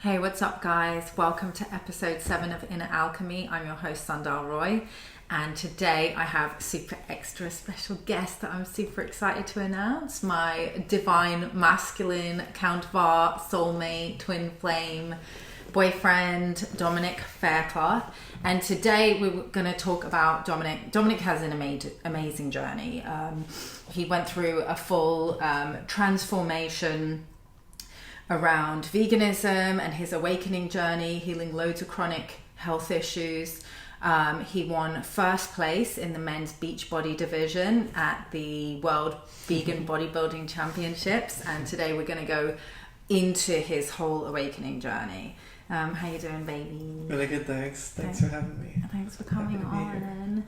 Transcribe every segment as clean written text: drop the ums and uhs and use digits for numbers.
Hey, what's up guys? Welcome to episode 7 of Inner Alchemy. I'm your host Sundar Roy, and today I have a super extra special guest that I'm super excited to announce. My divine masculine counterpart, soulmate, twin flame, boyfriend, Dominick Faircloth. And today we're going to talk about Dominick. Dominick has an amazing journey. He went through a full transformation around veganism and his awakening journey, healing loads of chronic health issues. He won first place in the men's Beachbody division at the World Vegan Bodybuilding Championships, and today we're going to go into his whole awakening journey. How you doing, baby? Really good, thanks. Thanks for having me. Thanks for coming on.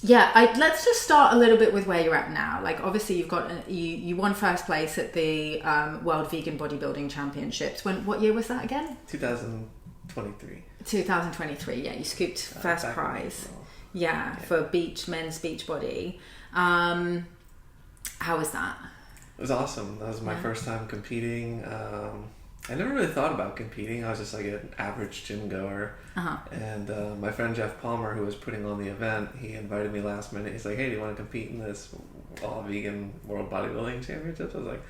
Let's just start a little bit with where you're at now. Like, obviously, you won first place at the World Vegan Bodybuilding Championships. What year was that again? 2023. 2023. Yeah, you scooped first prize. Yeah, for men's Beachbody. How was that? It was awesome. That was my first time competing. I never really thought about competing. I was just like an average gym goer. And my friend Jeff Palmer, who was putting on the event, he invited me last minute. He's like, hey, do you want to compete in this all vegan world bodybuilding championships? I was like,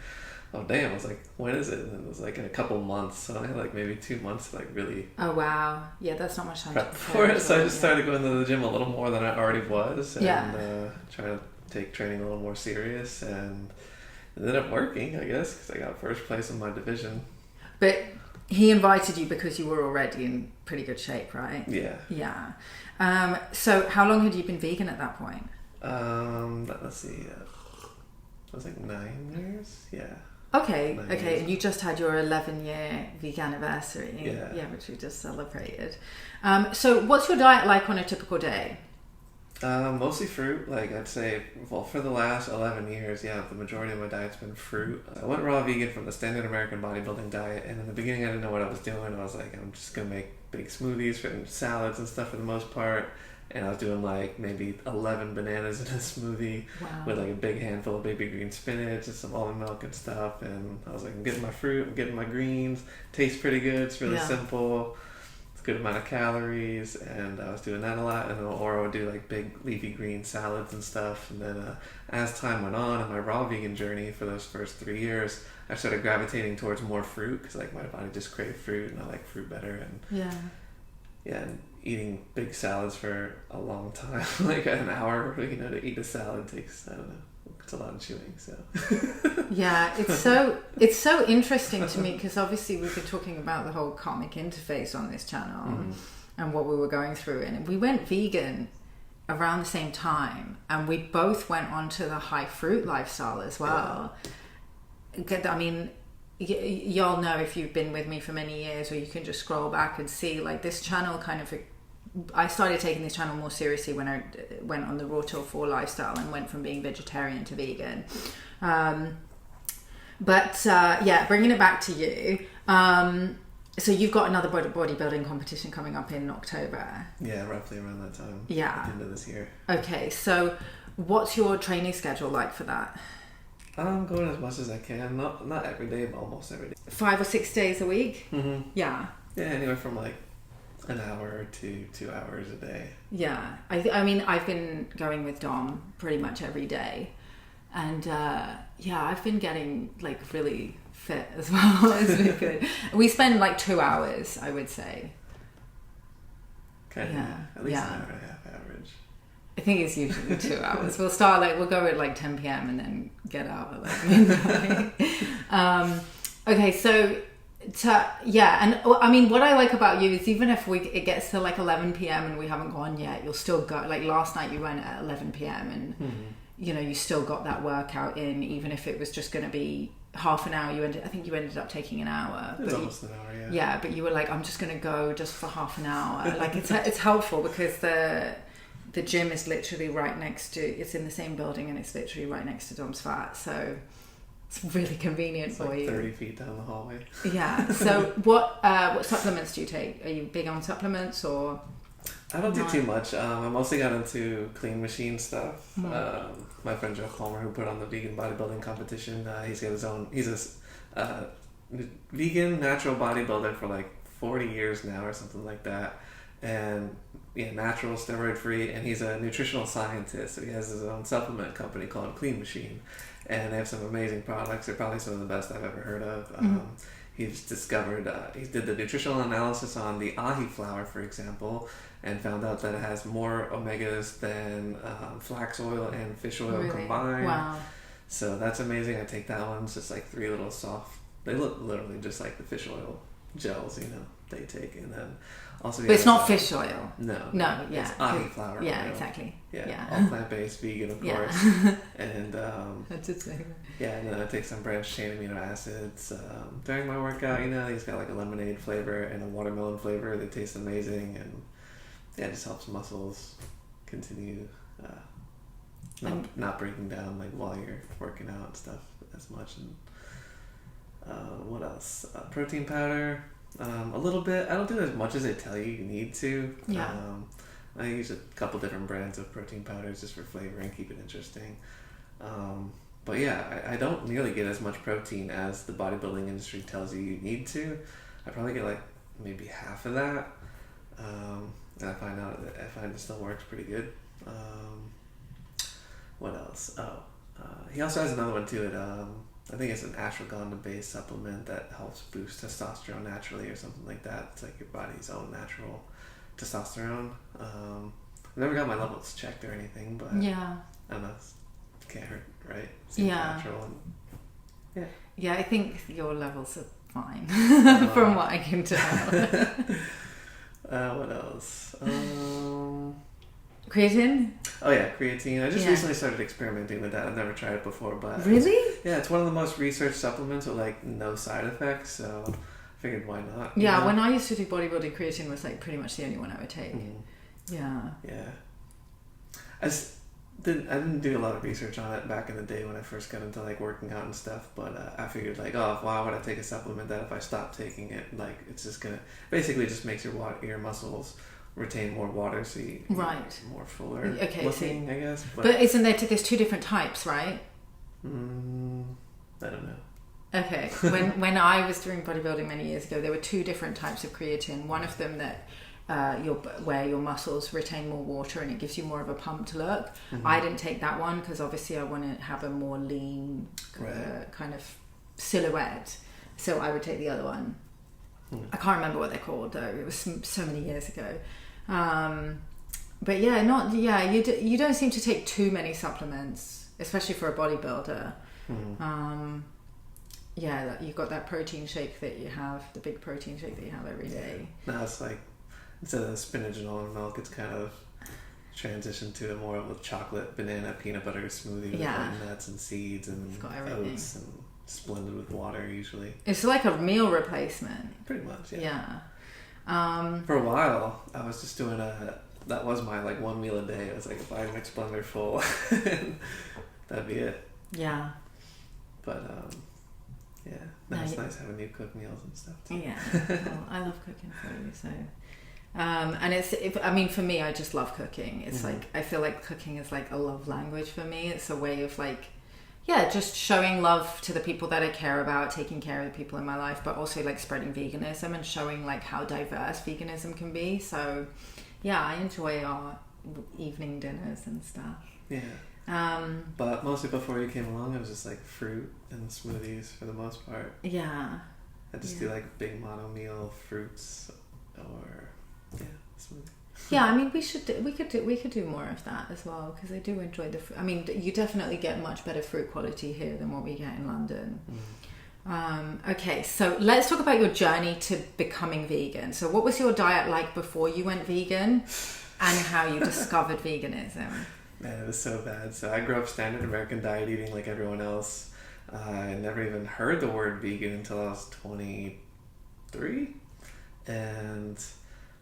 oh damn. I was like, when is it? And it was like in a couple months. So I had like maybe 2 months to like really Yeah, that's not much time prep for it. So I just started going to the gym a little more than I already was, and trying to take training a little more serious, and it ended up working, I guess, because I got first place in my division. But he invited you because you were already in pretty good shape, right? Yeah. Yeah. So how long had you been vegan at that point? Let's see. It was like 9 years. Yeah. Okay. 9 Okay. years. And you just had your 11-year vegan anniversary. Yeah. Which we just celebrated. So what's your diet like on a typical day? Mostly fruit. Like, I'd say, well, for the last 11 years, the majority of my diet's been fruit. I went raw vegan from the standard American bodybuilding diet, and in the beginning I didn't know what I was doing. I was like, I'm just gonna make big smoothies and salads and stuff for the most part, and I was doing like maybe 11 bananas in a smoothie with like a big handful of baby green spinach and some almond milk and stuff, and I was like, I'm getting my fruit, I'm getting my greens, tastes pretty good, it's really simple, good amount of calories, and I was doing that a lot. And or I would do like big leafy green salads and stuff. And then as time went on in my raw vegan journey for those first 3 years, I started gravitating towards more fruit because like my body just craved fruit, and I like fruit better. And and eating big salads for a long time, like an hour, to eat a salad takes, I don't know, it's a lot of chewing. So it's so interesting to me, because obviously we've been talking about the whole karmic interface on this channel and what we were going through, and we went vegan around the same time, and we both went onto the high fruit lifestyle as well. I mean, y'all know, if you've been with me for many years, or you can just scroll back and see, like, this channel kind of, I started taking this channel more seriously when I went on the Raw Till 4 lifestyle and went from being vegetarian to vegan. Bringing it back to you. So you've got another bodybuilding competition coming up in October. Yeah, roughly around that time. Yeah. At the end of this year. Okay, so what's your training schedule like for that? I'm going as much as I can. Not every day, but almost every day. 5 or 6 days a week? Mm-hmm. Yeah. Yeah, anywhere from like an hour to 2 hours a day. Yeah. I mean, I've been going with Dom pretty much every day. And I've been getting like really fit as well. It's been good. We spend like 2 hours, I would say. Okay. Yeah. At least an hour and a half average. I think it's usually 2 hours. We'll go at like 10 p.m. and then get out at like midnight. Okay, so and I mean, what I like about you is, even if it gets to like 11 p.m. and we haven't gone yet, you'll still go. Like last night you went at 11 p.m. and you still got that workout in, even if it was just going to be half an hour. I think you ended up taking an hour. It was almost an hour, yeah. Yeah, but you were like, I'm just going to go just for half an hour. Like it's helpful, because the gym is literally right next to, it's in the same building, and it's literally right next to Dom's flat, so it's really convenient for you. 30 feet down the hallway. Yeah. So what supplements do you take? Are you big on supplements, or? I don't do too much. I mostly got into clean machine stuff. My friend Jeff Palmer, who put on the vegan bodybuilding competition, he's got his own. He's a vegan natural bodybuilder for like 40 years now or something like that, and yeah, natural, steroid free, and he's a nutritional scientist, so he has his own supplement company called Clean Machine, and they have some amazing products. They're probably some of the best I've ever heard of. He's discovered, he did the nutritional analysis on the ahi flower, for example, and found out that it has more omegas than flax oil and fish oil combined. Wow. So that's amazing. I take that one. It's just like 3 little soft, they look literally just like the fish oil gels, they take. And then also... But it's not fish oil. No. No, yeah. It's ahi flower Yeah, oil. Exactly. Yeah, all plant-based, vegan, of course. And That's it. yeah, and then I take some branched chain amino acids during my workout. He's got like a lemonade flavor and a watermelon flavor. They taste amazing, and yeah, it just helps muscles continue not breaking down like while you're working out and stuff as much. And what else? Protein powder, a little bit. I don't do as much as they tell you need to. Yeah. I use a couple different brands of protein powders just for flavor and keep it interesting. But yeah, I don't nearly get as much protein as the bodybuilding industry tells you need to. I probably get like maybe half of that. And I find it still works pretty good. What else? He also has another one too. I think it's an ashwagandha-based supplement that helps boost testosterone naturally or something like that. It's like your body's own natural testosterone. I've never got my levels checked or anything, but yeah, I don't know. It can't hurt, right? Seems natural and, yeah. I think your levels are fine from what I can tell. What else? Creatine? Oh yeah, creatine. I just recently started experimenting with that. I've never tried it before, but really? It's one of the most researched supplements with like no side effects. So I figured why not? Yeah, when I used to do bodybuilding, creatine was like pretty much the only one I would take. Yeah. I didn't do a lot of research on it back in the day when I first got into like working out and stuff, but I figured like, why would I take a supplement that if I stop taking it, like it's just gonna basically just makes your muscles retain more water, so you more fuller looking, I guess. But isn't there's 2 different types, right? I don't know. Okay. When I was doing bodybuilding many years ago, there were 2 different types of creatine. One of them that where your muscles retain more water and it gives you more of a pumped look. I didn't take that one because obviously I want to have a more lean kind of silhouette, so I would take the other one. I can't remember what they're called though. It was so many years ago. But you don't seem to take too many supplements, especially for a bodybuilder. You've got that protein shake that you have, the big protein shake that you have every day. Now it's like instead of spinach and almond milk, it's kind of transitioned to a more of a chocolate, banana, peanut butter smoothie with like nuts and seeds and oats and blended with water usually. It's like a meal replacement. Pretty much, yeah. For a while, I was just doing that was my like 1 meal a day. It was like a Vitamix blender full. That'd be it. Yeah. But it's nice having you cook meals and stuff too. Yeah. Well, I love cooking for you, so. And for me, I just love cooking. It's like, I feel like cooking is like a love language for me. It's a way of like, just showing love to the people that I care about, taking care of the people in my life, but also like spreading veganism and showing like how diverse veganism can be. So I enjoy our evening dinners and stuff. Yeah. But mostly before you came along, it was just like fruit and smoothies for the most part. Yeah. I just do like a big mono meal, fruits or smoothie. Yeah, I mean, we could do more of that as well, because I do enjoy the fruit. I mean, you definitely get much better fruit quality here than what we get in London. Okay, so let's talk about your journey to becoming vegan. So what was your diet like before you went vegan, and how you discovered veganism? Man, it was so bad. So I grew up standard American diet eating like everyone else. I never even heard the word vegan until I was 23, and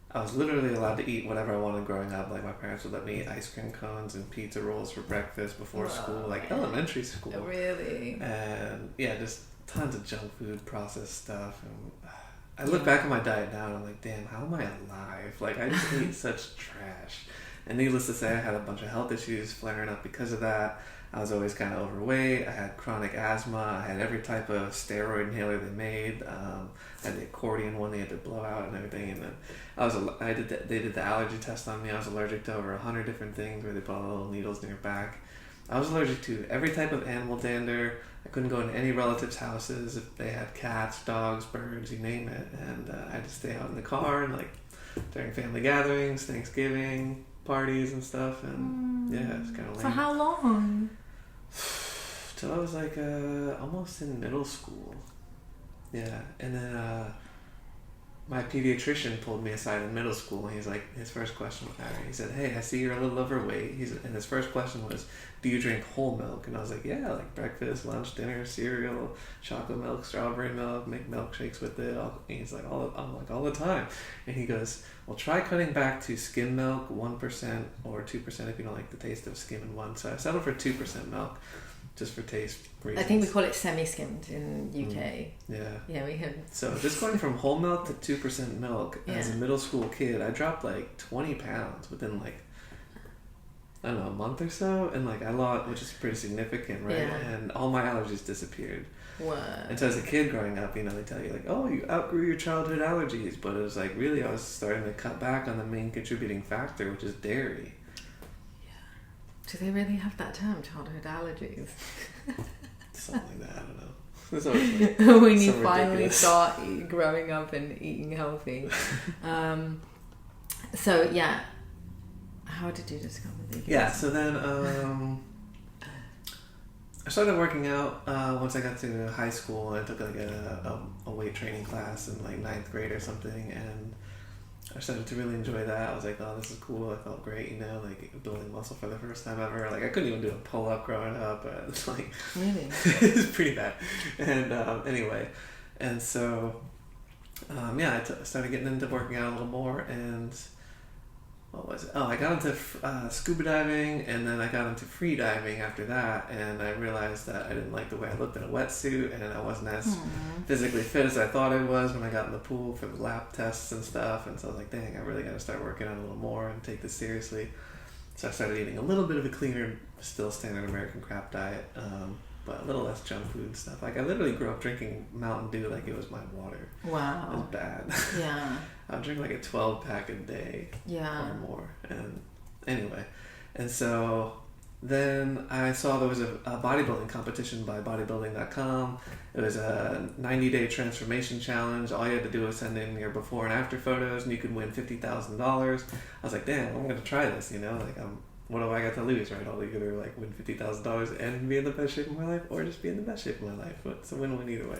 I was literally allowed to eat whatever I wanted growing up. Like my parents would let me eat ice cream cones and pizza rolls for breakfast before school, like elementary school. Really? And just tons of junk food, processed stuff. And I look back at my diet now and I'm like, damn, how am I alive? Like I just ate such trash. And needless to say, I had a bunch of health issues flaring up because of that. I was always kind of overweight. I had chronic asthma. I had every type of steroid inhaler they made. I had the accordion one they had to blow out and everything. And then they did the allergy test on me. I was allergic to over 100 different things where they put all the little needles in your back. I was allergic to every type of animal dander. I couldn't go into any relatives' houses if they had cats, dogs, birds, you name it. And I had to stay out in the car and like during family gatherings, Thanksgiving parties and stuff. And yeah, it's kind of lame. For how long? Till I was like almost in middle school. Yeah, and then my pediatrician pulled me aside in middle school, and he's like, his first question, he said, "Hey, I see you're a little overweight." And his first question was, "Do you drink whole milk?" And I was like, "Yeah, like breakfast, lunch, dinner, cereal, chocolate milk, strawberry milk, make milkshakes with it." And he's like, I'm like, all the time. And he goes, "Well, try cutting back to skim milk, 1% or 2% if you don't like the taste of skim and 1." So I settled for 2% milk, just for taste reasons. I think we call it semi-skimmed in UK. Yeah, we have. So just going from whole milk to 2% milk as a middle school kid, I dropped like 20 pounds within like, I don't know, a month or so, and like I lost, which is pretty significant, right? Yeah. And all my allergies disappeared. What? And so as a kid growing up, they tell you like, "Oh, you outgrew your childhood allergies," but it was like really I was starting to cut back on the main contributing factor, which is dairy. Do they really have that term, childhood allergies? Something like that, I don't know. There's always like when you some finally ridiculous... start growing up and eating healthy. So yeah, how did you discover veganism? Yeah, so then I started working out once I got to high school. I took like a weight training class in like 9th grade or something, and I started to really enjoy that. I was like, "Oh, this is cool." I felt great, like building muscle for the first time ever. Like I couldn't even do a pull-up growing up. It's like really, it was pretty bad. And anyway, and so I started getting into working out a little more. And what was it? Oh, I got into scuba diving, and then I got into free diving after that, and I realized that I didn't like the way I looked in a wetsuit, and I wasn't as physically fit as I thought I was when I got in the pool for the lap tests and stuff. And so I was like, dang, I really got to start working out a little more and take this seriously. So I started eating a little bit of a cleaner, still standard American crap diet, but a little less junk food and stuff. Like I literally grew up drinking Mountain Dew like it was my water. Wow. It was bad. Yeah. I would drink like a 12-pack a day. Yeah. Or more. And anyway, and so then I saw there was a bodybuilding competition by bodybuilding.com. It was a 90-day transformation challenge. All you had to do was send in your before and after photos, and you could win $50,000. I was like, damn, I'm gonna try this. Like what do I got to lose, right? I'll either like win $50,000 and be in the best shape of my life, or just be in the best shape of my life. It's a win-win either way.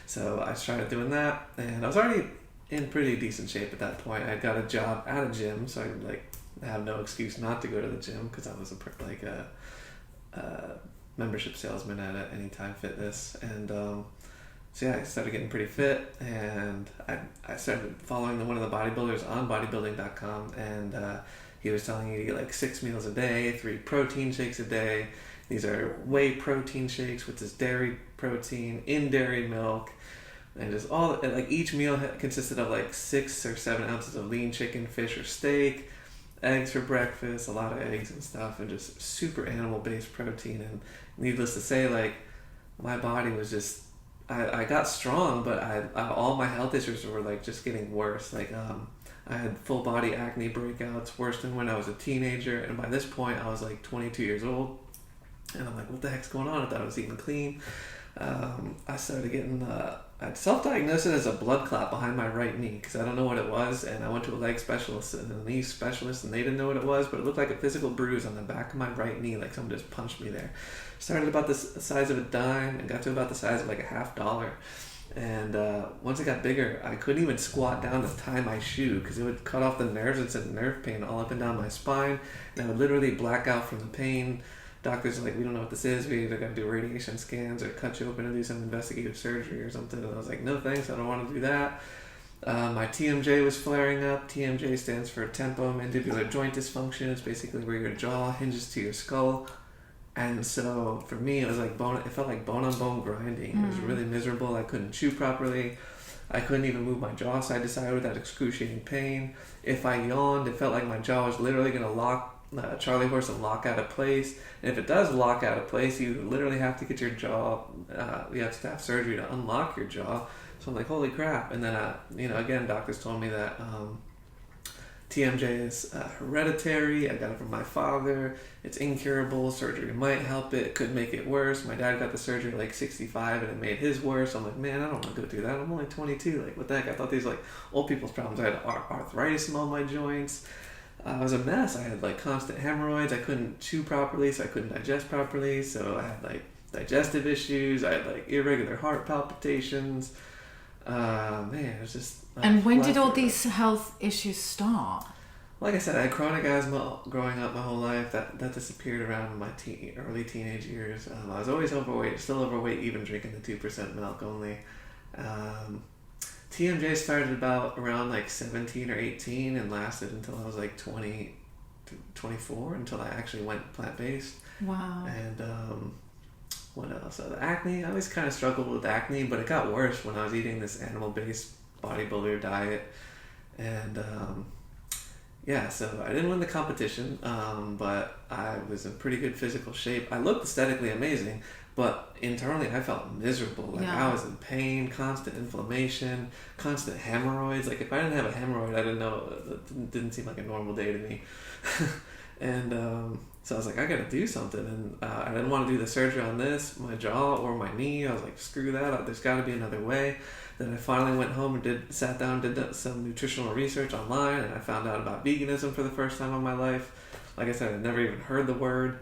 So I started doing that, and I was already in pretty decent shape at that point. I got a job at a gym, so I have no excuse not to go to the gym because I was a membership salesman at Anytime Fitness. And I started getting pretty fit, and I started following one of the bodybuilders on bodybuilding.com, and he was telling you to get like 6 meals a day, 3 protein shakes a day. These are whey protein shakes, which is dairy protein in dairy milk. And just each meal consisted of like 6 or 7 ounces of lean chicken, fish, or steak, eggs for breakfast, a lot of eggs and stuff, and just super animal-based protein. And needless to say, like my body was just, I got strong, but all my health issues were like just getting worse. Like I had full body acne breakouts, worse than when I was a teenager. And by this point, I was like 22 years old, and I'm like, what the heck's going on? I thought I was eating clean. I started getting I self-diagnosed it as a blood clot behind my right knee because I don't know what it was, and I went to a leg specialist and a knee specialist, and they didn't know what it was, but it looked like a physical bruise on the back of my right knee, like someone just punched me there. Started about the size of a dime and got to about the size of like a $50. And once it got bigger, I couldn't even squat down to tie my shoe because it would cut off the nerves and send nerve pain all up and down my spine, and I would literally black out from the pain. Doctors are like, we don't know what this is. We either got to do radiation scans or cut you open and do some investigative surgery or something. And I was like, no thanks, I don't want to do that. My TMJ was flaring up. TMJ stands for temporomandibular joint dysfunction. It's basically where your jaw hinges to your skull. And so for me, it was like it felt like bone on bone grinding. It was really miserable. I couldn't chew properly. I couldn't even move my jaw side to side without excruciating pain. If I yawned, it felt like my jaw was literally going to lock Charlie horse and lock out of place. And if it does lock out of place, you literally have to get your jaw, you have to have surgery to unlock your jaw. So I'm like, holy crap. And then, again, doctors told me that TMJ is hereditary. I got it from my father. It's incurable. Surgery might help it. Could make it worse. My dad got the surgery at like 65 and it made his worse. I'm like, man, I don't want to go through that. I'm only 22. Like, what the heck? I thought these like old people's problems. I had arthritis in all my joints. I was a mess. I had like constant hemorrhoids. I couldn't chew properly, so I couldn't digest properly. So I had like digestive issues. I had like irregular heart palpitations. Man, it was just... And when did all these health issues start? Like I said, I had chronic asthma growing up my whole life. That disappeared around my early teenage years. I was always overweight, still overweight, even drinking the 2% milk only. TMJ started about around like 17 or 18 and lasted until I was like 20 to 24, until I actually went plant-based. Wow. And what else? The acne. I always kind of struggled with acne, but it got worse when I was eating this animal-based bodybuilder diet. And so I didn't win the competition, but I was in pretty good physical shape. I looked aesthetically amazing, but internally I felt miserable. Like I was in pain, constant inflammation, constant hemorrhoids. Like if I didn't have a hemorrhoid, I didn't know. It didn't seem like a normal day to me. And so I was like, I gotta do something. And I didn't want to do the surgery on my jaw or my knee. I was like, screw that. There's got to be another way. Then I finally went home and sat down and did some nutritional research online, and I found out about veganism for the first time in my life. Like I said, I'd never even heard the word.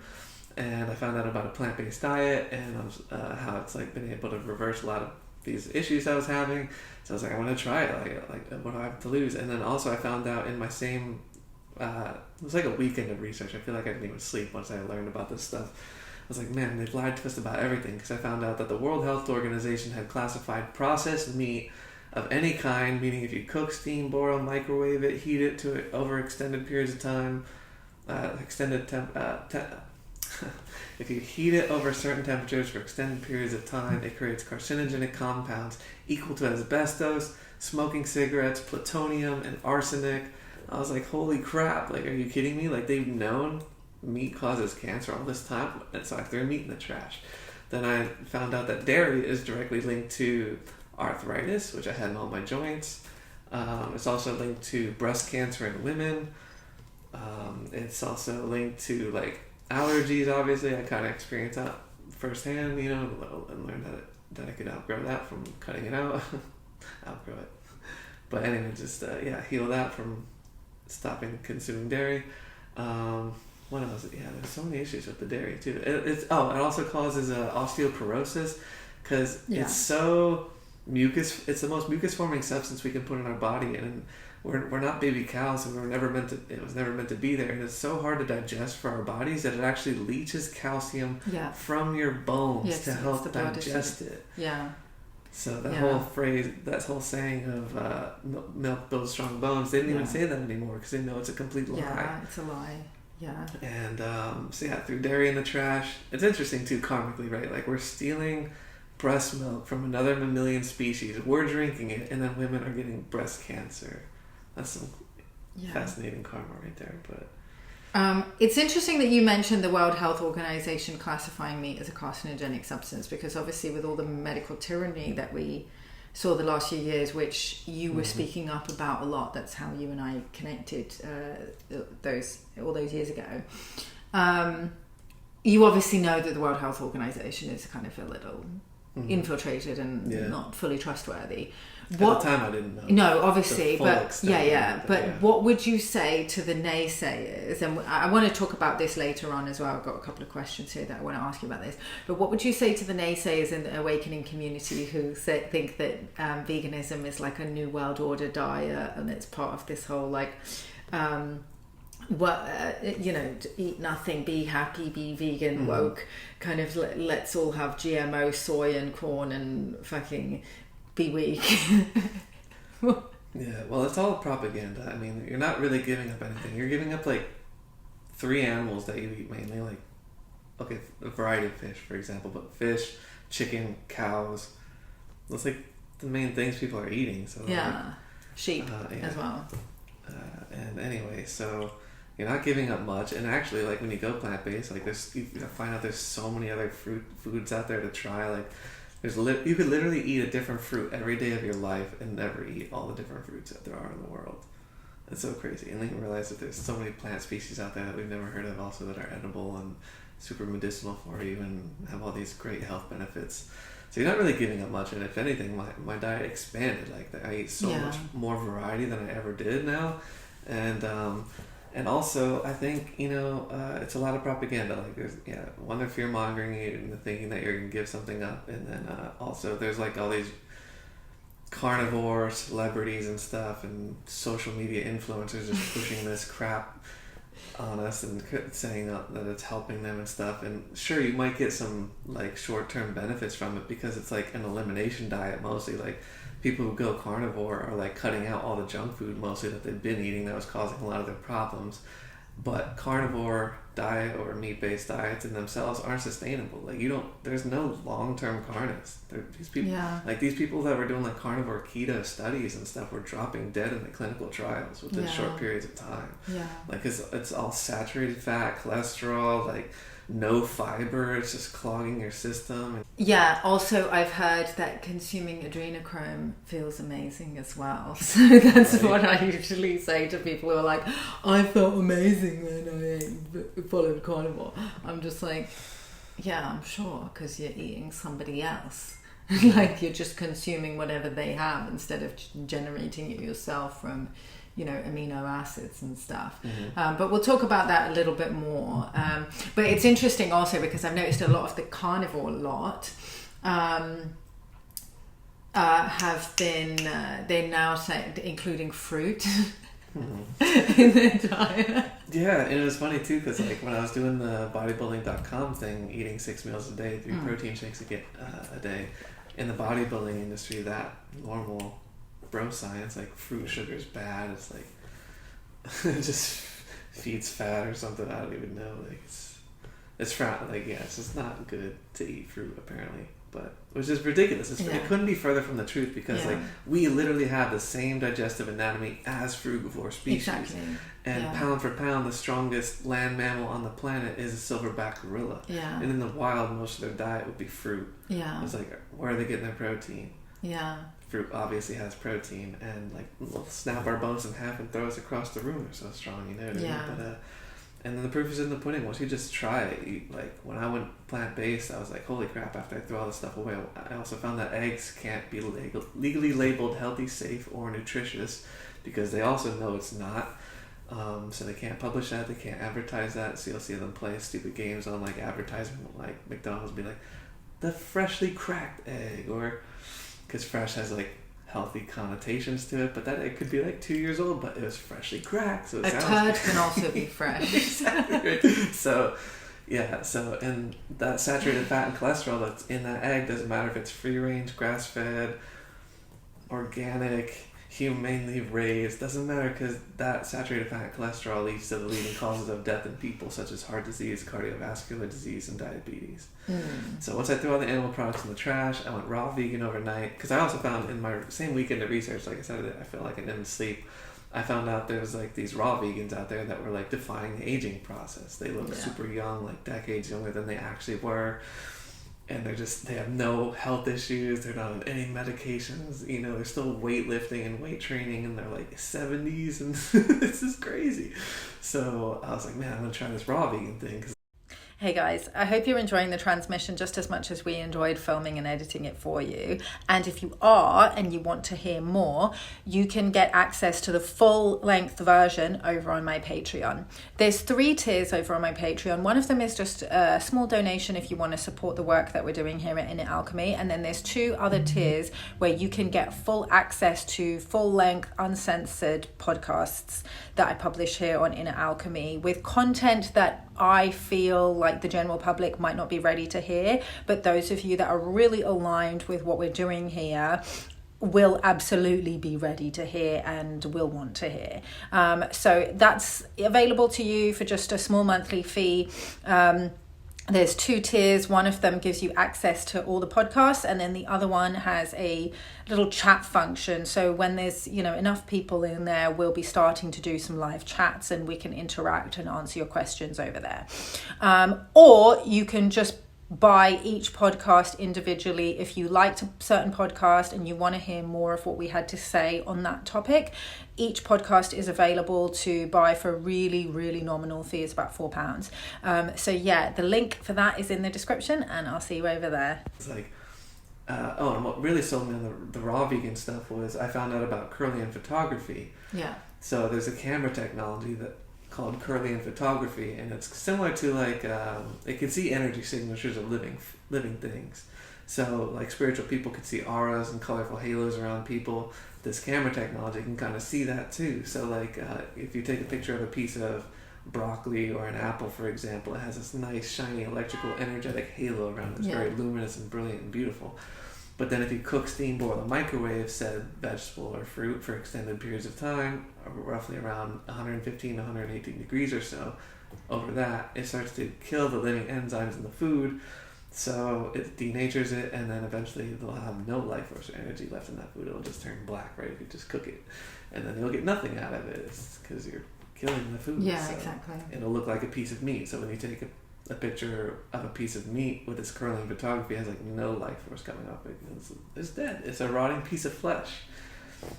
And I found out about a plant-based diet and how it's like been able to reverse a lot of these issues I was having. So I was like, I want to try it. Like what do I have to lose? And then also I found out in my same, it was like a weekend of research. I feel like I didn't even sleep once I learned about this stuff. I was like, man, they've lied to us about everything, because I found out that the World Health Organization had classified processed meat of any kind, meaning if you cook, steam, boil, microwave it, heat it to it over extended periods of time, if you heat it over certain temperatures for extended periods of time, it creates carcinogenic compounds equal to asbestos, smoking cigarettes, plutonium, and arsenic. I was like, holy crap, like, are you kidding me? Like, they've known meat causes cancer all this time, and so I threw meat in the trash. Then I found out that dairy is directly linked to arthritis, which I had in all my joints. It's also linked to breast cancer in women. It's also linked to like allergies. Obviously, I kind of experienced that firsthand, and learned that I could outgrow that from cutting it out. Outgrow it. But anyway, just heal that from stopping consuming dairy. What else? Yeah, there's so many issues with the dairy too. It also causes osteoporosis, because it's so mucus. It's the most mucus forming substance we can put in our body, and we're not baby cows, and it was never meant to be there, and it's so hard to digest for our bodies that it actually leaches calcium from your bones to help digest it. Yeah. So that whole saying of milk builds strong bones, they didn't even say that anymore, because they know it's a complete lie. Yeah, it's a lie. Yeah. And threw dairy in the trash. It's interesting too, karmically, right? Like, we're stealing breast milk from another mammalian species. We're drinking it, and then women are getting breast cancer. That's some fascinating karma right there. But it's interesting that you mentioned the World Health Organization classifying meat as a carcinogenic substance, because obviously with all the medical tyranny that we saw the last few years, which you were speaking up about a lot, that's how you and I connected all those years ago. You obviously know that the World Health Organization is kind of a little infiltrated and not fully trustworthy. At the time, I didn't know. No, obviously, but what would you say to the naysayers? And I want to talk about this later on as well. I've got a couple of questions here that I want to ask you about this. But what would you say to the naysayers in the awakening community who think that veganism is like a new world order diet, and it's part of this whole like eat nothing, be happy, be vegan, woke kind of let's all have GMO soy and corn and fucking be weak. Yeah, well, it's all propaganda. I mean, you're not really giving up anything. You're giving up like 3 animals that you eat mainly, like, okay, a variety of fish, for example, but fish, chicken, cows. That's like the main things people are eating. So sheep as well. And anyway, so you're not giving up much. And actually, like when you go plant-based, like you find out there's so many other foods out there to try. Like you could literally eat a different fruit every day of your life and never eat all the different fruits that there are in the world. It's so crazy. And then you realize that there's so many plant species out there that we've never heard of also that are edible and super medicinal for you and have all these great health benefits. So you're not really giving up much. And if anything, my diet expanded. Like I eat so much more variety than I ever did now. And also, I think, it's a lot of propaganda. Like there's, one, they're fear-mongering you into thinking that you're going to give something up. And then also there's like all these carnivore celebrities and stuff and social media influencers just pushing this crap on us and saying that it's helping them and stuff. And sure, you might get some like short-term benefits from it because it's like an elimination diet mostly. Like people who go carnivore are like cutting out all the junk food mostly that they've been eating that was causing a lot of their problems. But carnivore diet or meat-based diets in themselves aren't sustainable. Like there's no long-term carnists. These people that were doing like carnivore keto studies and stuff were dropping dead in the clinical trials within short periods of time. Yeah. Like it's all saturated fat, cholesterol, like no fiber, it's just clogging your system. Yeah, also I've heard that consuming adrenochrome feels amazing as well. So that's what I usually say to people who are like, I felt amazing when I followed carnivore. I'm just like, yeah, I'm sure, because you're eating somebody else. Like you're just consuming whatever they have instead of generating it yourself from amino acids and stuff. Mm-hmm. But we'll talk about that a little bit more. But it's interesting also because I've noticed a lot of the carnivore lot have been, they're now including fruit in their diet. Yeah, and it was funny too because like when I was doing the bodybuilding.com thing, eating 6 meals a day, 3 protein shakes a day, in the bodybuilding industry, that normal bro science, like fruit sugar is bad. It's like it just feeds fat or something. I don't even know. Like it's it's just not good to eat fruit apparently. But which is ridiculous. It couldn't be further from the truth because like we literally have the same digestive anatomy as frugivore species. Exactly. And pound for pound, the strongest land mammal on the planet is a silverback gorilla. Yeah. And in the wild, most of their diet would be fruit. Yeah. It's like, where are they getting their protein? Yeah. Fruit obviously has protein, and like we'll snap our bones in half and throw us across the room. They're so strong, But and then the proof is in the pudding. Once you just try it, like when I went plant-based, I was like, holy crap! After I threw all this stuff away, I also found that eggs can't be legally labeled healthy, safe, or nutritious because they also know it's not. So they can't publish that. They can't advertise that. So you'll see them play stupid games on like advertisement, like McDonald's be like, the freshly cracked egg, or because fresh has like healthy connotations to it, but that egg could be like 2 years old, but it was freshly cracked. So a turd can also be fresh. Exactly. So and that saturated fat and cholesterol that's in that egg doesn't matter if it's free range, grass fed, organic, humanely raised, doesn't matter because that saturated fat and cholesterol leads to the leading causes of death in people such as heart disease, cardiovascular disease, and diabetes. So once I threw all the animal products in the trash, I went raw vegan overnight because I also found in my same weekend of research, like I said, I felt like I didn't sleep. I found out there was like these raw vegans out there that were like defying the aging process. They look super young, like decades younger than they actually were. And they have no health issues. They're not on any medications. They're still weightlifting and weight training in their like 70s, and this is crazy. So I was like, man, I'm gonna try this raw vegan thing. Hey guys, I hope you're enjoying the transmission just as much as we enjoyed filming and editing it for you. And if you are and you want to hear more, you can get access to the full length version over on my Patreon. There's 3 tiers over on my Patreon. One of them is just a small donation if you want to support the work that we're doing here at Inner Alchemy. And then there's 2 other tiers where you can get full access to full length uncensored podcasts that I publish here on Inner Alchemy with content that I feel like the general public might not be ready to hear, but those of you that are really aligned with what we're doing here will absolutely be ready to hear and will want to hear. So that's available to you for just a small monthly fee. There's 2 tiers. One of them gives you access to all the podcasts, and then the other one has a little chat function. So when there's, enough people in there, we'll be starting to do some live chats and we can interact and answer your questions over there. Or you can just buy each podcast individually. If you liked a certain podcast and you want to hear more of what we had to say on that topic, each podcast is available to buy for a really, really nominal fee. It's about £4. So yeah, the link for that is in the description, and I'll see you over there. It's like, and what really sold me on the raw vegan stuff was I found out about Kirlian photography. Yeah. So there's a camera technology called Kirlian photography, and it's similar to like it can see energy signatures of living things. So like spiritual people could see auras and colorful halos around people. This camera technology can kind of see that too. So like if you take a picture of a piece of broccoli or an apple, for example, it has this nice shiny electrical energetic halo around it. It's very luminous and brilliant and beautiful. But then if you cook, steam, boil, or microwave said vegetable or fruit for extended periods of time, roughly around 115 to 118 degrees or so, over that, it starts to kill the living enzymes in the food. So it denatures it, and then eventually they'll have no life force or energy left in that food. It'll just turn black, right, if you just cook it. And then you'll get nothing out of it. It's because you're killing the food. Yeah, so exactly. It'll look like a piece of meat. So when you take a picture of a piece of meat with this Kirlian photography, it has like no life force coming off it. It's dead. It's a rotting piece of flesh.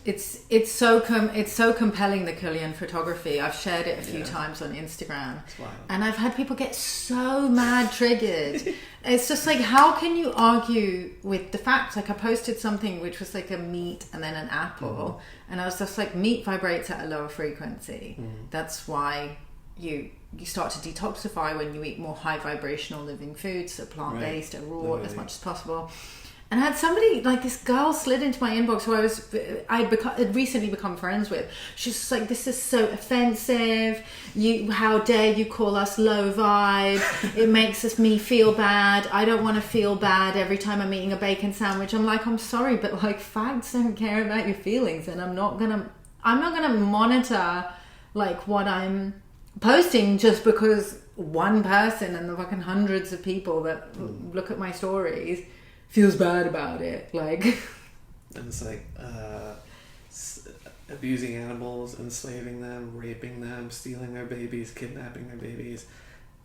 It's so compelling, the Kirlian photography. I've shared it a few times on Instagram, and I've had people get so mad triggered. It's just like, how can you argue with the facts? Like I posted something which was like a meat and then an apple, and I was just like, meat vibrates at a lower frequency. That's why you start to detoxify when you eat more high vibrational living foods, so plant-based or raw as much as possible. And I had somebody, like this girl slid into my inbox who I'd recently become friends with. She's just like, this is so offensive. How dare you call us low vibe? It makes me feel bad. I don't want to feel bad every time I'm eating a bacon sandwich. I'm like, I'm sorry, but like fags don't care about your feelings, and I'm not gonna monitor like what I'm posting just because one person and the fucking hundreds of people that look at my stories feels bad about it. Like, and it's like abusing animals, enslaving them, raping them, stealing their babies, kidnapping their babies,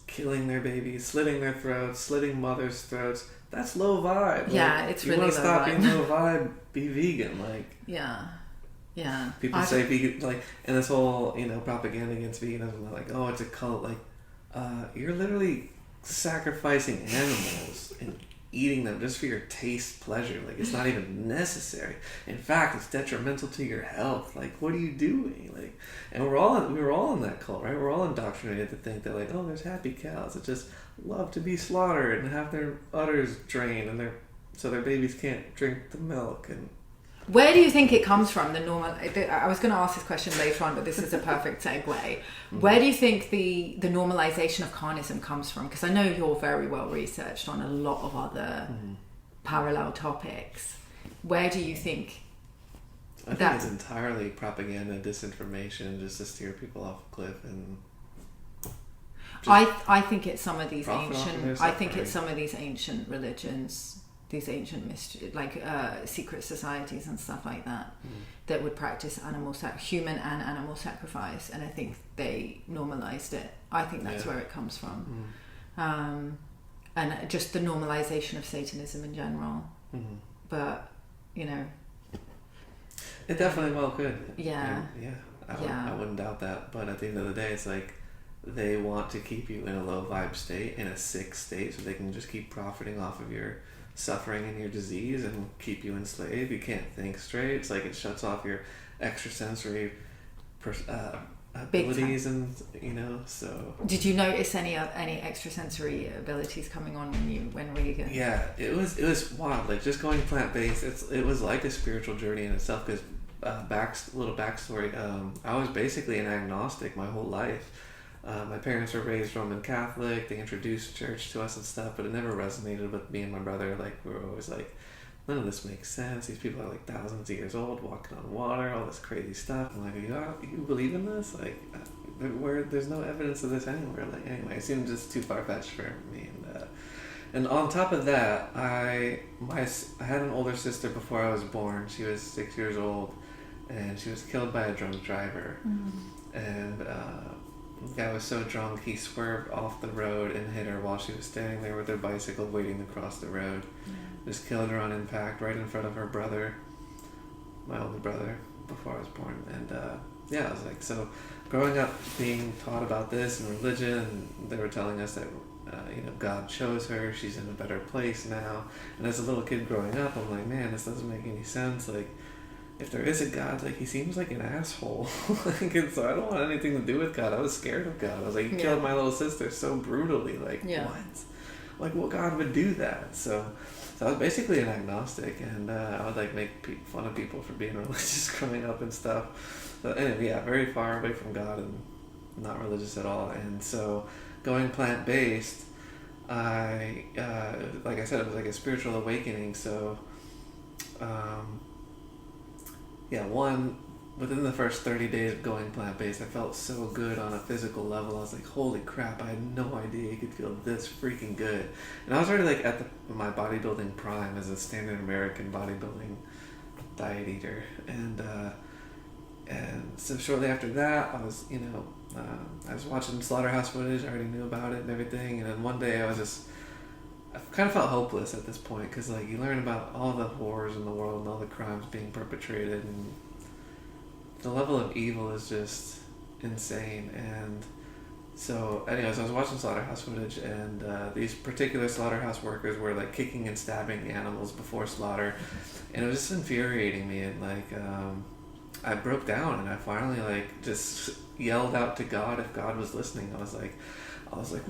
killing their babies, slitting their throats, slitting mothers' throats. That's low vibe. Yeah, it's really low vibe. You want to stop being low vibe, be vegan. Like, yeah. People say vegan, like, and this whole, propaganda against veganism, like, oh, it's a cult. Like, you're literally sacrificing animals and eating them just for your taste pleasure. Like, it's not even necessary. In fact, it's detrimental to your health. Like, what are you doing? Like, and we were all in that cult, right? We're all indoctrinated to think that, like, oh, there's happy cows that just love to be slaughtered and have their udders drained, and so their babies can't drink the milk. And where do you think it comes from? I was going to ask this question later on, but this is a perfect segue. Where do you think the normalization of carnism comes from? Because I know you're very well researched on a lot of other parallel topics. Where do you think? I think it's entirely propaganda, disinformation, just to steer people off a cliff. And I think it's some of these ancient. I think it's some of these ancient religions. These ancient secret societies and stuff like that that would practice human and animal sacrifice, and I think they normalized it. I think that's where it comes from, and just the normalization of Satanism in general. But it definitely well could. I wouldn't doubt that. But at the end of the day, it's like they want to keep you in a low vibe state, in a sick state, so they can just keep profiting off of your suffering and your disease and keep you enslaved. You can't think straight. It's like it shuts off your extrasensory abilities, and so. Did you notice any extrasensory abilities coming on when vegan? Yeah, it was wild. Like, just going plant-based, it was like a spiritual journey in itself. Because little backstory, I was basically an agnostic my whole life. My parents were raised Roman Catholic. They introduced church to us and stuff, but it never resonated with me and my brother. Like, we were always like, none of this makes sense. These people are like thousands of years old, walking on water, all this crazy stuff. I'm like, you believe in this? Like, there's no evidence of this anywhere. Like, anyway, it seemed just too far-fetched for me. And And on top of that, I had an older sister before I was born. She was 6 years old, and she was killed by a drunk driver. And the guy was so drunk he swerved off the road and hit her while she was standing there with her bicycle waiting to cross the road. Just killed her on impact right in front of her brother, my older brother, before I was born. And I was like, so growing up being taught about this and religion, and they were telling us that God chose her, she's in a better place now. And as a little kid growing up, I'm like, man, this doesn't make any sense. Like, if there is a God, like, he seems like an asshole. And so I don't want anything to do with God. I was scared of God. I was like, he killed my little sister so brutally. Like, what? Like, what God would do that? So I was basically an agnostic, and I would like make fun of people for being religious growing up and stuff. But anyway, very far away from God and not religious at all. And so going plant-based, like I said, it was like a spiritual awakening. So within the first 30 days of going plant-based, I felt so good on a physical level. I was like, holy crap, I had no idea you could feel this freaking good. And I was already like at my bodybuilding prime as a standard American bodybuilding diet eater. And so shortly after that, I was watching slaughterhouse footage. I already knew about it and everything. And then one day I kind of felt hopeless at this point, because like you learn about all the horrors in the world and all the crimes being perpetrated, and the level of evil is just insane. And so anyways, I was watching slaughterhouse footage, and these particular slaughterhouse workers were like kicking and stabbing animals before slaughter, and it was just infuriating me. And like I broke down, and I finally like just yelled out to God if God was listening. I was like,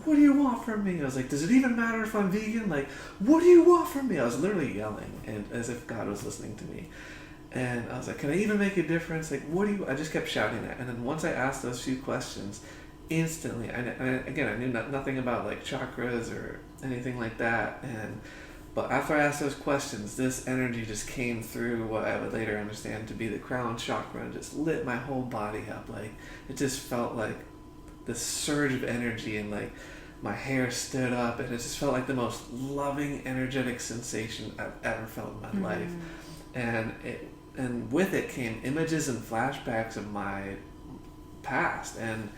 what do you want from me? I was like, does it even matter if I'm vegan? Like, what do you want from me? I was literally yelling, and as if God was listening to me. And I was like, can I even make a difference? Like, I just kept shouting that. And then once I asked those few questions, instantly, I knew nothing about like chakras or anything like that. But after I asked those questions, this energy just came through what I would later understand to be the crown chakra, and just lit my whole body up. Like, it just felt like this surge of energy, and like my hair stood up, and it just felt like the most loving, energetic sensation I've ever felt in my life. And with it came images and flashbacks of my past. And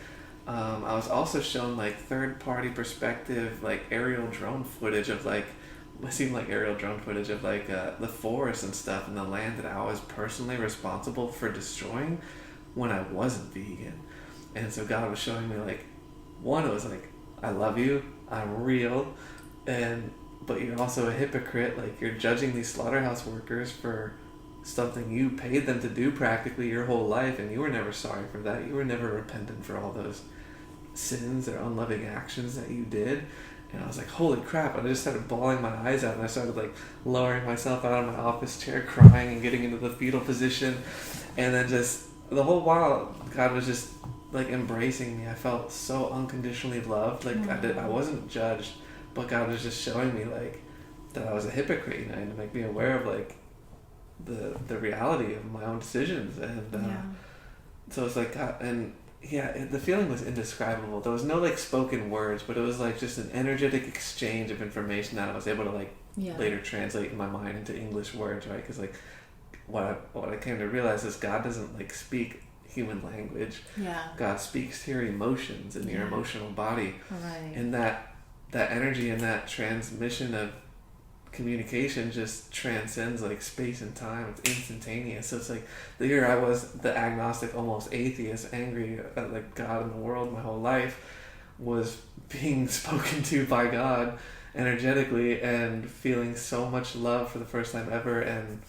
I was also shown like third-party perspective, like aerial drone footage of like, what seemed like aerial drone footage of like the forest and stuff, and the land that I was personally responsible for destroying when I wasn't vegan. And so God was showing me like, one, it was like, I love you, I'm real, but you're also a hypocrite. Like, you're judging these slaughterhouse workers for something you paid them to do practically your whole life, and you were never sorry for that. You were never repentant for all those sins or unloving actions that you did. And I was like, holy crap. And I just started bawling my eyes out, and I started like lowering myself out of my office chair, crying and getting into the fetal position. And then just the whole while, God was just like embracing me. I felt so unconditionally loved. Like, I wasn't judged, but God was just showing me like that I was a hypocrite, and to make me aware of like the reality of my own decisions. And so it's like God, and the feeling was indescribable. There was no like spoken words, but it was like just an energetic exchange of information that I was able to like later translate in my mind into English words, right? Because like what I came to realize is God doesn't like speak human language. God speaks to your emotions and your emotional body, and that energy and that transmission of communication just transcends like space and time. It's instantaneous. So it's like here I was, the agnostic, almost atheist, angry at like God and the world my whole life, was being spoken to by God energetically, and feeling so much love for the first time ever. And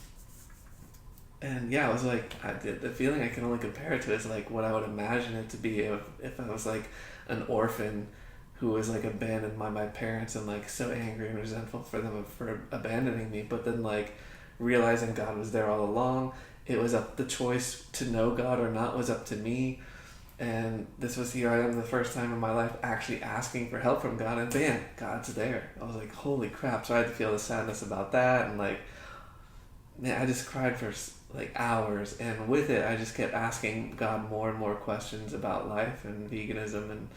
yeah, it was like, the feeling I can only compare it to is like what I would imagine it to be if I was like an orphan who was like abandoned by my parents, and like so angry and resentful for them for abandoning me. But then like realizing God was there all along. It was the choice to know God or not was up to me. And this was here I am, the first time in my life actually asking for help from God, and bam, God's there. I was like, holy crap. So I had to feel the sadness about that, and like, man, I just cried for like hours. And with it, I just kept asking God more and more questions about life and veganism,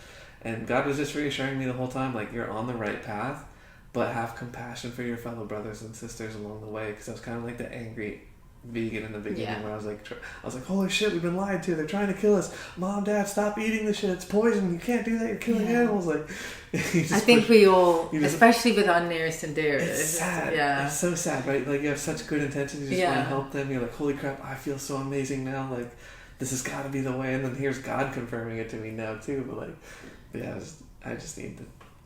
and God was just reassuring me the whole time, like, you're on the right path. but have compassion for your fellow brothers and sisters along the way, because I was kind of like the angry vegan in the beginning, where I was like, holy shit, we've been lied to, they're trying to kill us, mom, dad, stop eating this shit, it's poison, you can't do that, you're killing animals. Like, I think we all, especially with our nearest and dearest, it's sad. It's so sad, right? Like, you have such good intentions, you just want to help them, you're like, holy crap, I feel so amazing now, like, this has got to be the way. And then here's God confirming it to me now too. But like, I just need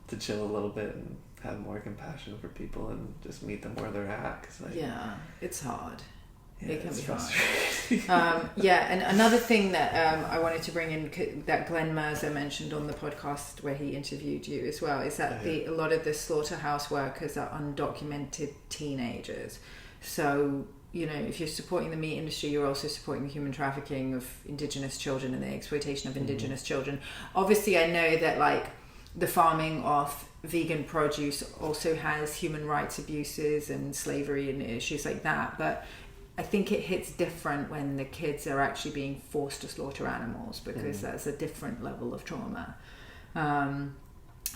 to chill a little bit and have more compassion for people and just meet them where they're at. 'Cause like, it's hard. Yeah, it can be hard. And another thing that I wanted to bring in, that Glenn Mercer mentioned on the podcast where he interviewed you as well, is that a lot of the slaughterhouse workers are undocumented teenagers. So, you know, if you're supporting the meat industry, you're also supporting the human trafficking of Indigenous children and the exploitation of Indigenous children. Obviously, I know that like the farming of vegan produce also has human rights abuses and slavery and issues like that, but I think it hits different when the kids are actually being forced to slaughter animals, because that's a different level of trauma.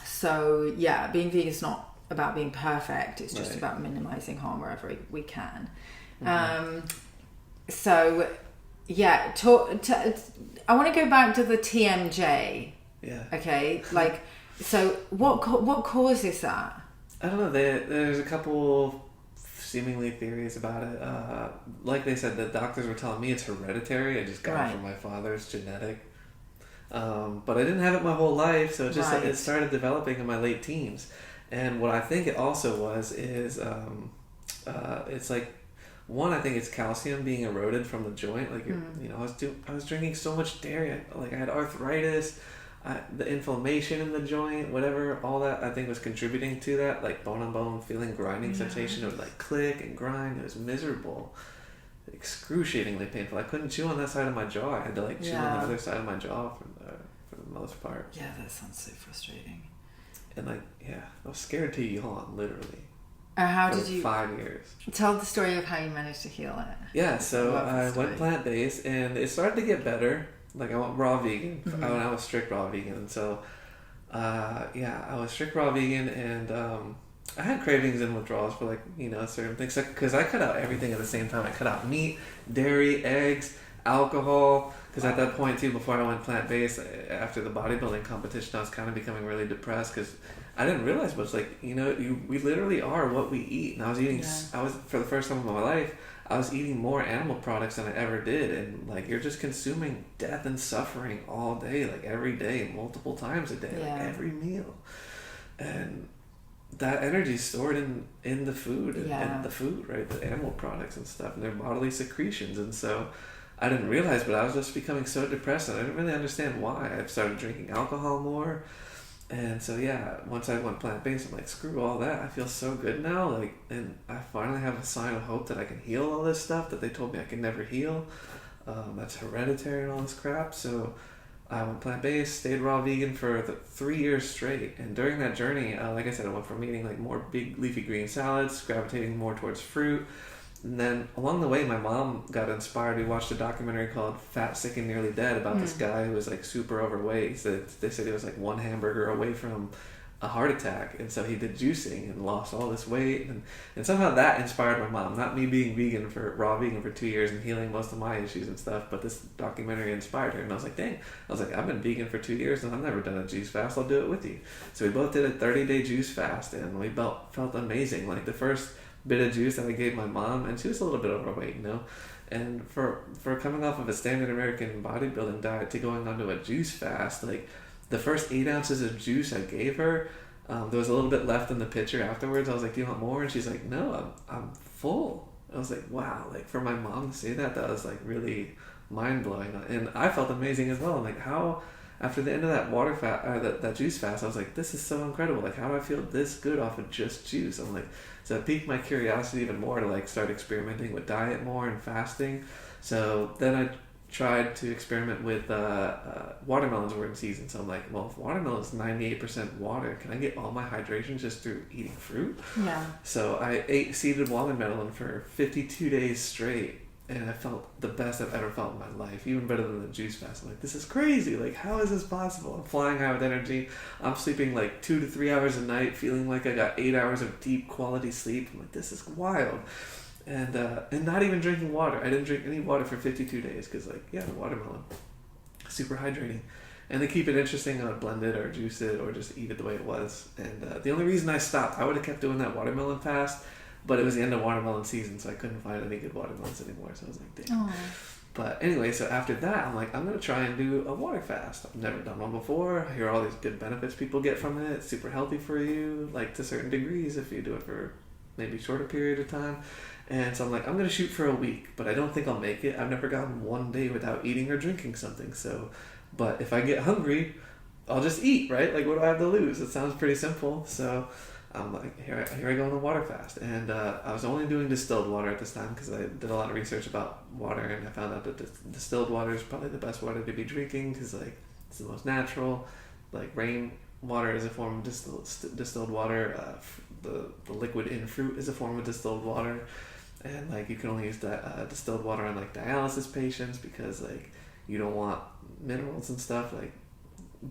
So yeah, being vegan is not about being perfect, it's just about minimizing harm wherever we can. So yeah, I want to go back to the TMJ. Okay, like, so what causes that? I don't know. There's a couple seemingly theories about it. Like they said, the doctors were telling me it's hereditary. I just got it from my father's genetic. But I didn't have it my whole life, so it started developing in my late teens. And what I think it also was is it's like, one, I think it's calcium being eroded from the joint. Like, you know, I was drinking so much dairy. I had arthritis, the inflammation in the joint, whatever, all that I think was contributing to that. Like bone on bone, feeling grinding sensation. It would like click and grind. It was miserable, excruciatingly painful. I couldn't chew on that side of my jaw. I had to like chew on the other side of my jaw for the most part. Yeah, that sounds so frustrating. And like, I was scared to yawn, literally. How did you? 5 years. Tell the story of how you managed to heal it. Yeah, so I went plant-based, and it started to get better. Like, I went raw vegan. I was strict raw vegan, and so I was strict raw vegan, and I had cravings and withdrawals for like, you know, certain things, because I cut out everything at the same time. I cut out meat, dairy, eggs, alcohol. Because at that point too, before I went plant-based, after the bodybuilding competition, I was kind of becoming really depressed, because I didn't realize, but it's like, you know, we literally are what we eat. And I was eating, for the first time in my life, I was eating more animal products than I ever did. And like, you're just consuming death and suffering all day, like every day, multiple times a day, like every meal. And that energy is stored in the food and the food, right? The animal products and stuff, and their bodily secretions. And so I didn't realize, but I was just becoming so depressed, and I didn't really understand why. I started drinking alcohol more. And so once I went plant-based, I'm like, screw all that. I feel so good now. Like, and I finally have a sign of hope that I can heal all this stuff that they told me I could never heal. That's hereditary and all this crap. So I went plant-based, stayed raw vegan for 3 years straight. And during that journey, like I said, I went from eating like more big leafy green salads, gravitating more towards fruit. And then along the way, my mom got inspired. We watched a documentary called Fat, Sick, and Nearly Dead about this guy who was like super overweight. They said he was like one hamburger away from a heart attack. And so he did juicing and lost all this weight. And somehow that inspired my mom. Not me being raw vegan for 2 years and healing most of my issues and stuff, but this documentary inspired her. And I was like, dang. I was like, I've been vegan for 2 years and I've never done a juice fast. I'll do it with you. So we both did a 30-day juice fast, and we felt amazing. Like the first bit of juice that I gave my mom, and she was a little bit overweight, you know, and for coming off of a standard American bodybuilding diet to going onto a juice fast, like the first 8 ounces of juice I gave her, there was a little bit left in the pitcher afterwards. I was like, do you want more? And she's like, no, I'm full. I was like, wow, like for my mom to say that was like really mind-blowing, and I felt amazing as well. Like, how after the end of that water fast, that juice fast, I was like, this is so incredible. Like, how do I feel this good off of just juice? I'm like, so it piqued my curiosity even more to like start experimenting with diet more and fasting. So then I tried to experiment with watermelons were in season. So I'm like, well, if watermelon is 98% water, can I get all my hydration just through eating fruit? Yeah. So I ate seeded watermelon for 52 days straight. and I felt the best I've ever felt in my life, even better than the juice fast. I'm like, this is crazy. Like, how is this possible? I'm flying high with energy. I'm sleeping like 2 to 3 hours a night, feeling like I got 8 hours of deep quality sleep. I'm like, this is wild. And not even drinking water. I didn't drink any water for 52 days because, like, yeah, watermelon, super hydrating. And to keep it interesting, I would blend it or juice it or just eat it the way it was. And the only reason I stopped, I would have kept doing that watermelon fast, but it was the end of watermelon season, so I couldn't find any good watermelons anymore. So I was like, damn. Aww. But anyway, so after that, I'm like, I'm going to try and do a water fast. I've never done one before. I hear all these good benefits people get from it. It's super healthy for you, like to certain degrees if you do it for maybe shorter period of time. And so I'm like, I'm going to shoot for a week, but I don't think I'll make it. I've never gotten one day without eating or drinking something. So, but if I get hungry, I'll just eat, right? Like, what do I have to lose? It sounds pretty simple. So I'm like, here I go on a water fast. And I was only doing distilled water at this time because I did a lot of research about water, and I found out that distilled water is probably the best water to be drinking because, like, it's the most natural. Like, rain water is a form of distilled water. The liquid in fruit is a form of distilled water. And, like, you can only use that distilled water on, like, dialysis patients because, like, you don't want minerals and stuff, like,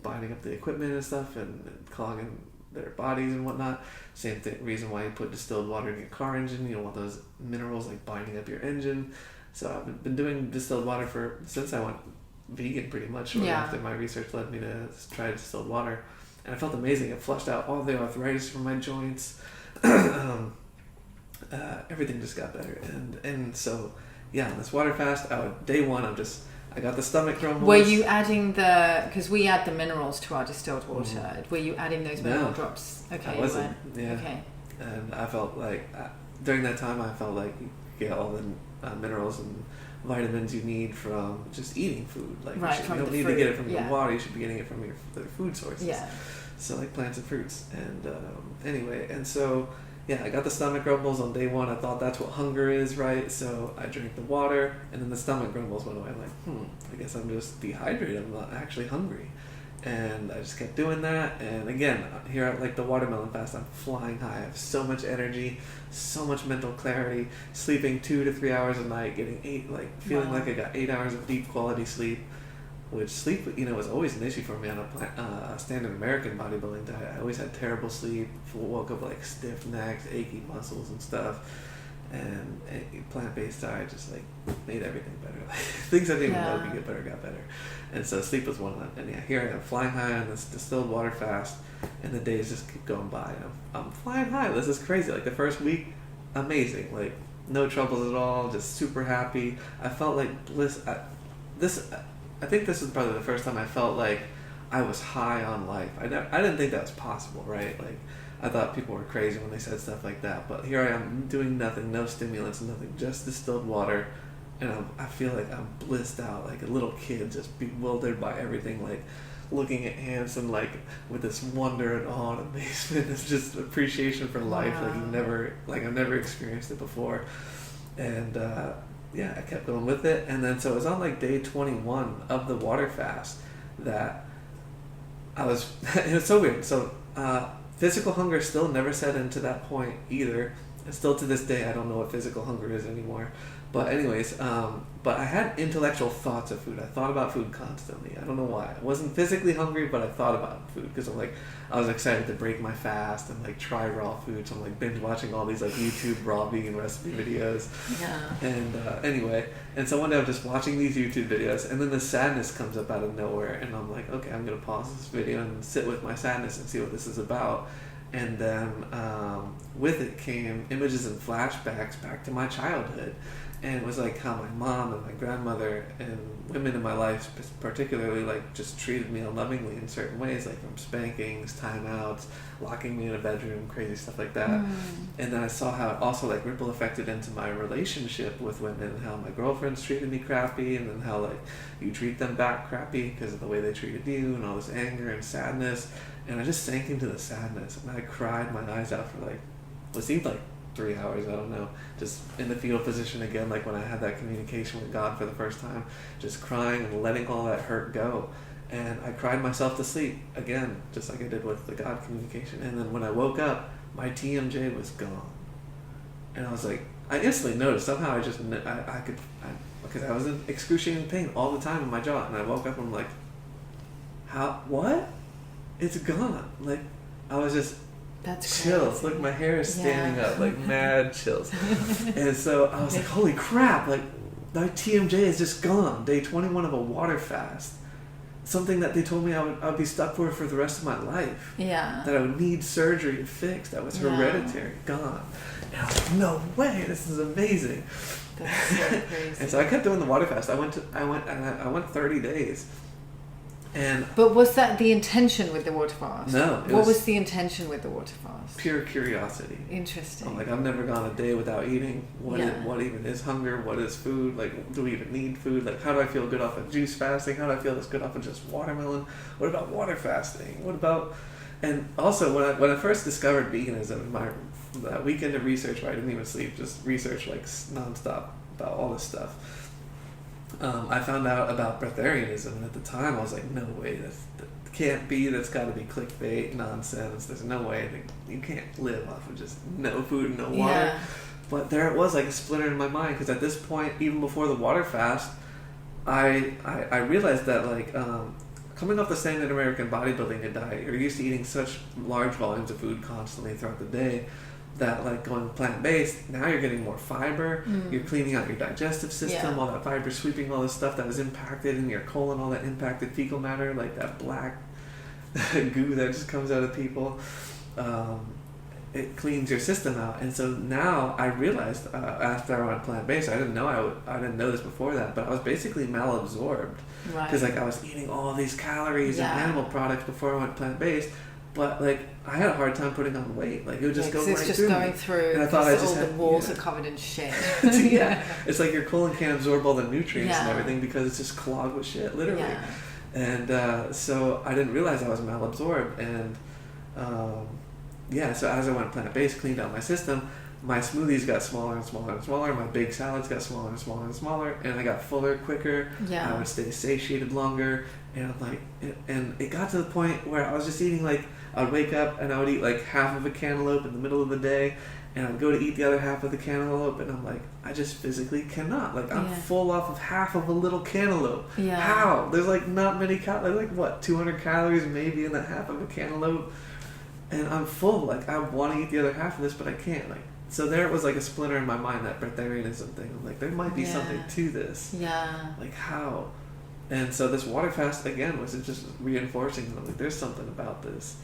binding up the equipment and stuff and clogging their bodies and whatnot. Same reason why you put distilled water in your car engine. You don't want those minerals, like, binding up your engine. So I've been doing distilled water since I went vegan, pretty much. Shortly after my research led me to try distilled water. And I felt amazing. It flushed out all the arthritis from my joints. Everything just got better, and so yeah, on this water fast, day one, I got the stomach grumbles. Were you adding because we add the minerals to our distilled water? Mm-hmm. Were you adding those mineral drops? Okay, I wasn't. Yeah. Okay. And I felt like during that time, I felt like you get all the minerals and vitamins you need from just eating food. Like, right, you don't need to get it from your water. You should be getting it from your food sources. Yeah. So, like, plants and fruits. And anyway, and so. Yeah, I got the stomach grumbles on day one. I thought that's what hunger is, right? So I drank the water, and then the stomach grumbles went away. I'm like, I guess I'm just dehydrated. I'm not actually hungry. And I just kept doing that. And again, here at, like, the watermelon fast, I'm flying high. I have so much energy, so much mental clarity, sleeping 2 to 3 hours a night, getting feeling like I got 8 hours of deep quality sleep. Which sleep, was always an issue for me on a standard American bodybuilding diet. I always had terrible sleep, woke up like stiff necks, achy muscles and stuff. And plant-based diet just, like, made everything better. Like, things I didn't even know would get better got better. And so sleep was one of them. And yeah, here I am flying high on this distilled water fast, and the days just keep going by. And I'm flying high. This is crazy. Like, the first week, amazing. Like, no troubles at all. Just super happy. I felt like bliss. I think this is probably the first time I felt like I was high on life. I didn't think that was possible, right? Like, I thought people were crazy when they said stuff like that. But here I am doing nothing, no stimulants, nothing, just distilled water. And I feel like I'm blissed out, like a little kid, just bewildered by everything, like looking at ants and, like, with this wonder and awe and amazement. It's just appreciation for life. Like, I've never experienced it before. And, yeah, I kept going with it, and then so it was on, like, day 21 of the water fast that I was. It was so weird. So physical hunger still never set into that point either, and still to this day I don't know what physical hunger is anymore. But anyways, but I had intellectual thoughts of food. I thought about food constantly. I don't know why. I wasn't physically hungry, but I thought about food because I was excited to break my fast and, like, try raw food. So I'm, like, binge watching all these, like, YouTube raw vegan recipe videos. Yeah. And anyway, and so one day I'm just watching these YouTube videos, and then the sadness comes up out of nowhere, and I'm like, okay, I'm gonna pause this video and sit with my sadness and see what this is about. And then with it came images and flashbacks back to my childhood. And it was like how my mom and my grandmother and women in my life particularly, like, just treated me unlovingly in certain ways, like from spankings, timeouts, locking me in a bedroom, crazy stuff like that. And then I saw how it also, like, ripple affected into my relationship with women, and how my girlfriends treated me crappy, and then how, like, you treat them back crappy because of the way they treated you, and all this anger and sadness. And I just sank into the sadness, and I cried my eyes out for, like, what seemed like 3 hours, I don't know, just in the fetal position again, like when I had that communication with God for the first time, just crying and letting all that hurt go. And I cried myself to sleep again, just like I did with the God communication. And then when I woke up, my TMJ was gone. And I was like, I instantly noticed. Somehow because I was in excruciating pain all the time in my jaw, and I woke up and I'm like, what? It's gone. Like, I was just That's chills. crazy. Look, my hair is standing up, like mad chills. And so I was like, holy crap, like my TMJ is just gone. Day 21 of a water fast. Something that they told me I would be stuck for the rest of my life. Yeah. That I would need surgery to fix. That was hereditary. Gone. And I was like, no way, this is amazing. That's so crazy. And so I kept doing the water fast. I went 30 days. But was that the intention with the water fast? No. What was the intention with the water fast? Pure curiosity. Interesting. I'm like, I've never gone a day without eating. What even is hunger? What is food? Like, do we even need food? Like, how do I feel good off of juice fasting? How do I feel good off of just watermelon? What about water fasting? What about... And also, when I first discovered veganism, that weekend of research where I didn't even sleep, just research like nonstop about all this stuff. I found out about breatharianism, and at the time I was like, no way, that can't be, that's got to be clickbait nonsense, there's no way that you can't live off of just no food and no water. Yeah. But there it was, like a splinter in my mind, because at this point, even before the water fast, I realized that like coming off the standard American bodybuilding diet, you're used to eating such large volumes of food constantly throughout the day, that like going plant-based, now you're getting more fiber, you're cleaning out your digestive system, all that fiber sweeping all the stuff that was impacted in your colon, all that impacted fecal matter, like that black goo that just comes out of people. It cleans your system out. And so now I realized after I went plant-based, I didn't know this before that, but I was basically malabsorbed. Because like I was eating all these calories and animal products before I went plant-based. But like I had a hard time putting on weight. Like it would just go right it's just through going me. through. And I thought all the walls are covered in shit. It's like your colon can't absorb all the nutrients and everything because it's just clogged with shit, literally. And so I didn't realize I was malabsorbed. And so as I went plant-based, cleaned out my system, my smoothies got smaller and smaller and smaller. My big salads got smaller and smaller and smaller, and I got fuller quicker. I would stay satiated longer, and I'm like, and it got to the point where I was just eating like, I would wake up and I would eat like half of a cantaloupe in the middle of the day, and I'd go to eat the other half of the cantaloupe, and I'm like, I just physically cannot. Like I'm full off of half of a little cantaloupe. How? There's like not many calories. Like what? 200 calories maybe in the half of a cantaloupe, and I'm full. Like I want to eat the other half of this, but I can't. Like. So there was like a splinter in my mind, that breatharianism thing. I'm like, there might be something to this. Like how? And so this water fast again was just reinforcing that like there's something about this.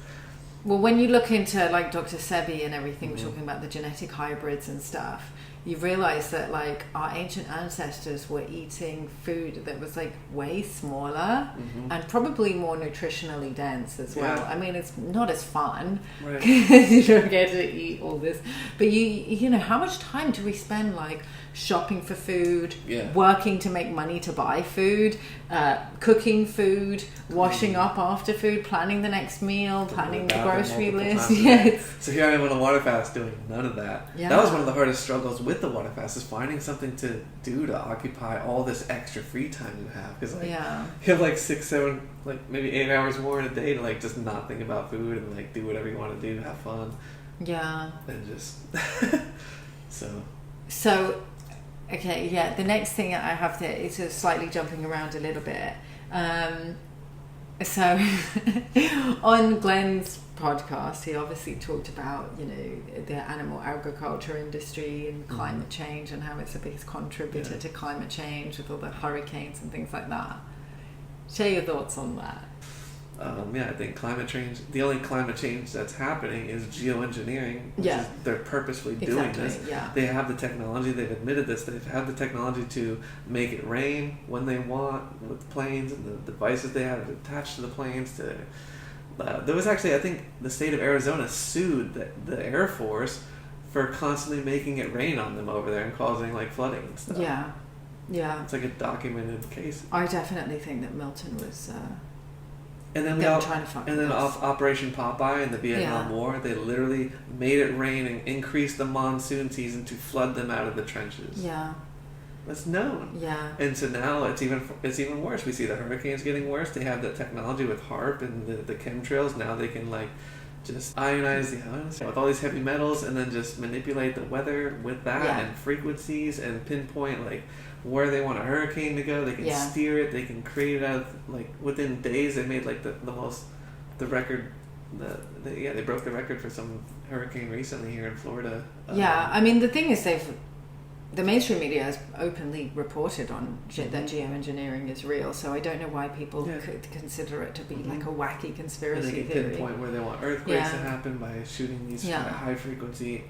Well, when you look into like Dr. Sebi and everything, we're talking about the genetic hybrids and stuff, you realize that like our ancient ancestors were eating food that was like way smaller and probably more nutritionally dense as well. I mean, it's not as fun because you don't get to eat all this, but you know, how much time do we spend like shopping for food, working to make money to buy food, cooking food, washing up after food, planning the next meal, planning the grocery list. So here I am on a water fast doing none of that. That was one of the hardest struggles with the water fast, is finding something to do to occupy all this extra free time you have. Because like you have like 6, 7, like maybe 8 hours more in a day to like just not think about food and like do whatever you want to do, have fun. And just so okay, the next thing I have to is just slightly jumping around a little bit. So on Glenn's podcast, he obviously talked about, you know, the animal agriculture industry and climate change and how it's a big contributor to climate change with all the hurricanes and things like that. Share your thoughts on that. I think climate change, the only climate change that's happening is geoengineering, which is they're purposefully doing this. They have the technology, they've admitted this, they've had the technology to make it rain when they want with planes and the devices they have attached to the planes. There was actually, I think the state of Arizona sued the Air Force for constantly making it rain on them over there and causing like flooding and stuff. It's like a documented case. I definitely think that Milton was... And then Operation Popeye in the Vietnam War, they literally made it rain and increased the monsoon season to flood them out of the trenches. That's known. And so now it's even worse. We see the hurricanes getting worse. They have the technology with HARP and the chemtrails. Now they can like just ionize the ionosphere with all these heavy metals, and then just manipulate the weather with that and frequencies, and pinpoint like where they want a hurricane to go. They can steer it. They can create it out of, like, within days. They made like the record. They broke the record for some hurricane recently here in Florida. I mean, the thing is, the mainstream media has openly reported on that geoengineering is real, so I don't know why people could consider it to be like a wacky conspiracy theory. They can pinpoint where they want earthquakes to happen by shooting these high frequency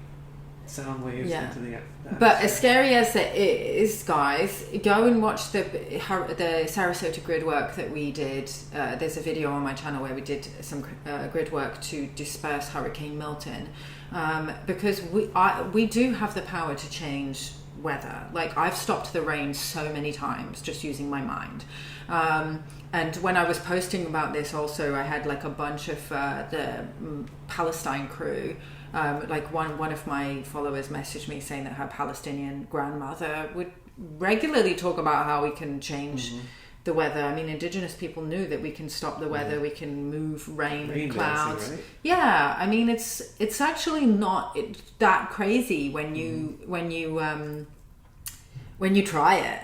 sound waves into the atmosphere. But as scary as it is, guys, go and watch the Sarasota grid work that we did. There's a video on my channel where we did some grid work to disperse Hurricane Milton, because we do have the power to change weather. Like, I've stopped the rain so many times just using my mind. And when I was posting about this also, I had like a bunch of the Palestine crew. Like one of my followers messaged me saying that her Palestinian grandmother would regularly talk about how we can change the weather. I mean, indigenous people knew that we can stop the weather, we can move rain clouds. Dancing, right? Yeah, I mean, it's actually not that crazy when you try it.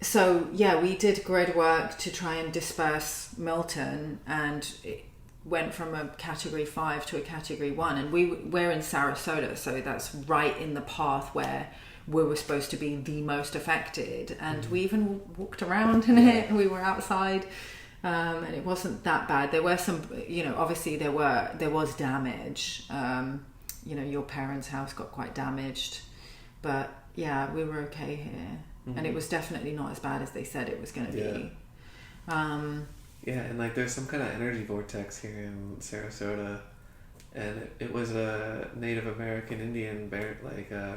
So we did grid work to try and disperse Milton, and it went from a category 5 to a category 1, and we're in Sarasota, so that's right in the path where we were supposed to be the most affected, and we even walked around in it, and we were outside, and it wasn't that bad. There were some, obviously there was damage. Your parents' house got quite damaged, but we were okay here. And it was definitely not as bad as they said it was going to be. And like there's some kind of energy vortex here in Sarasota, and it was a Native American Indian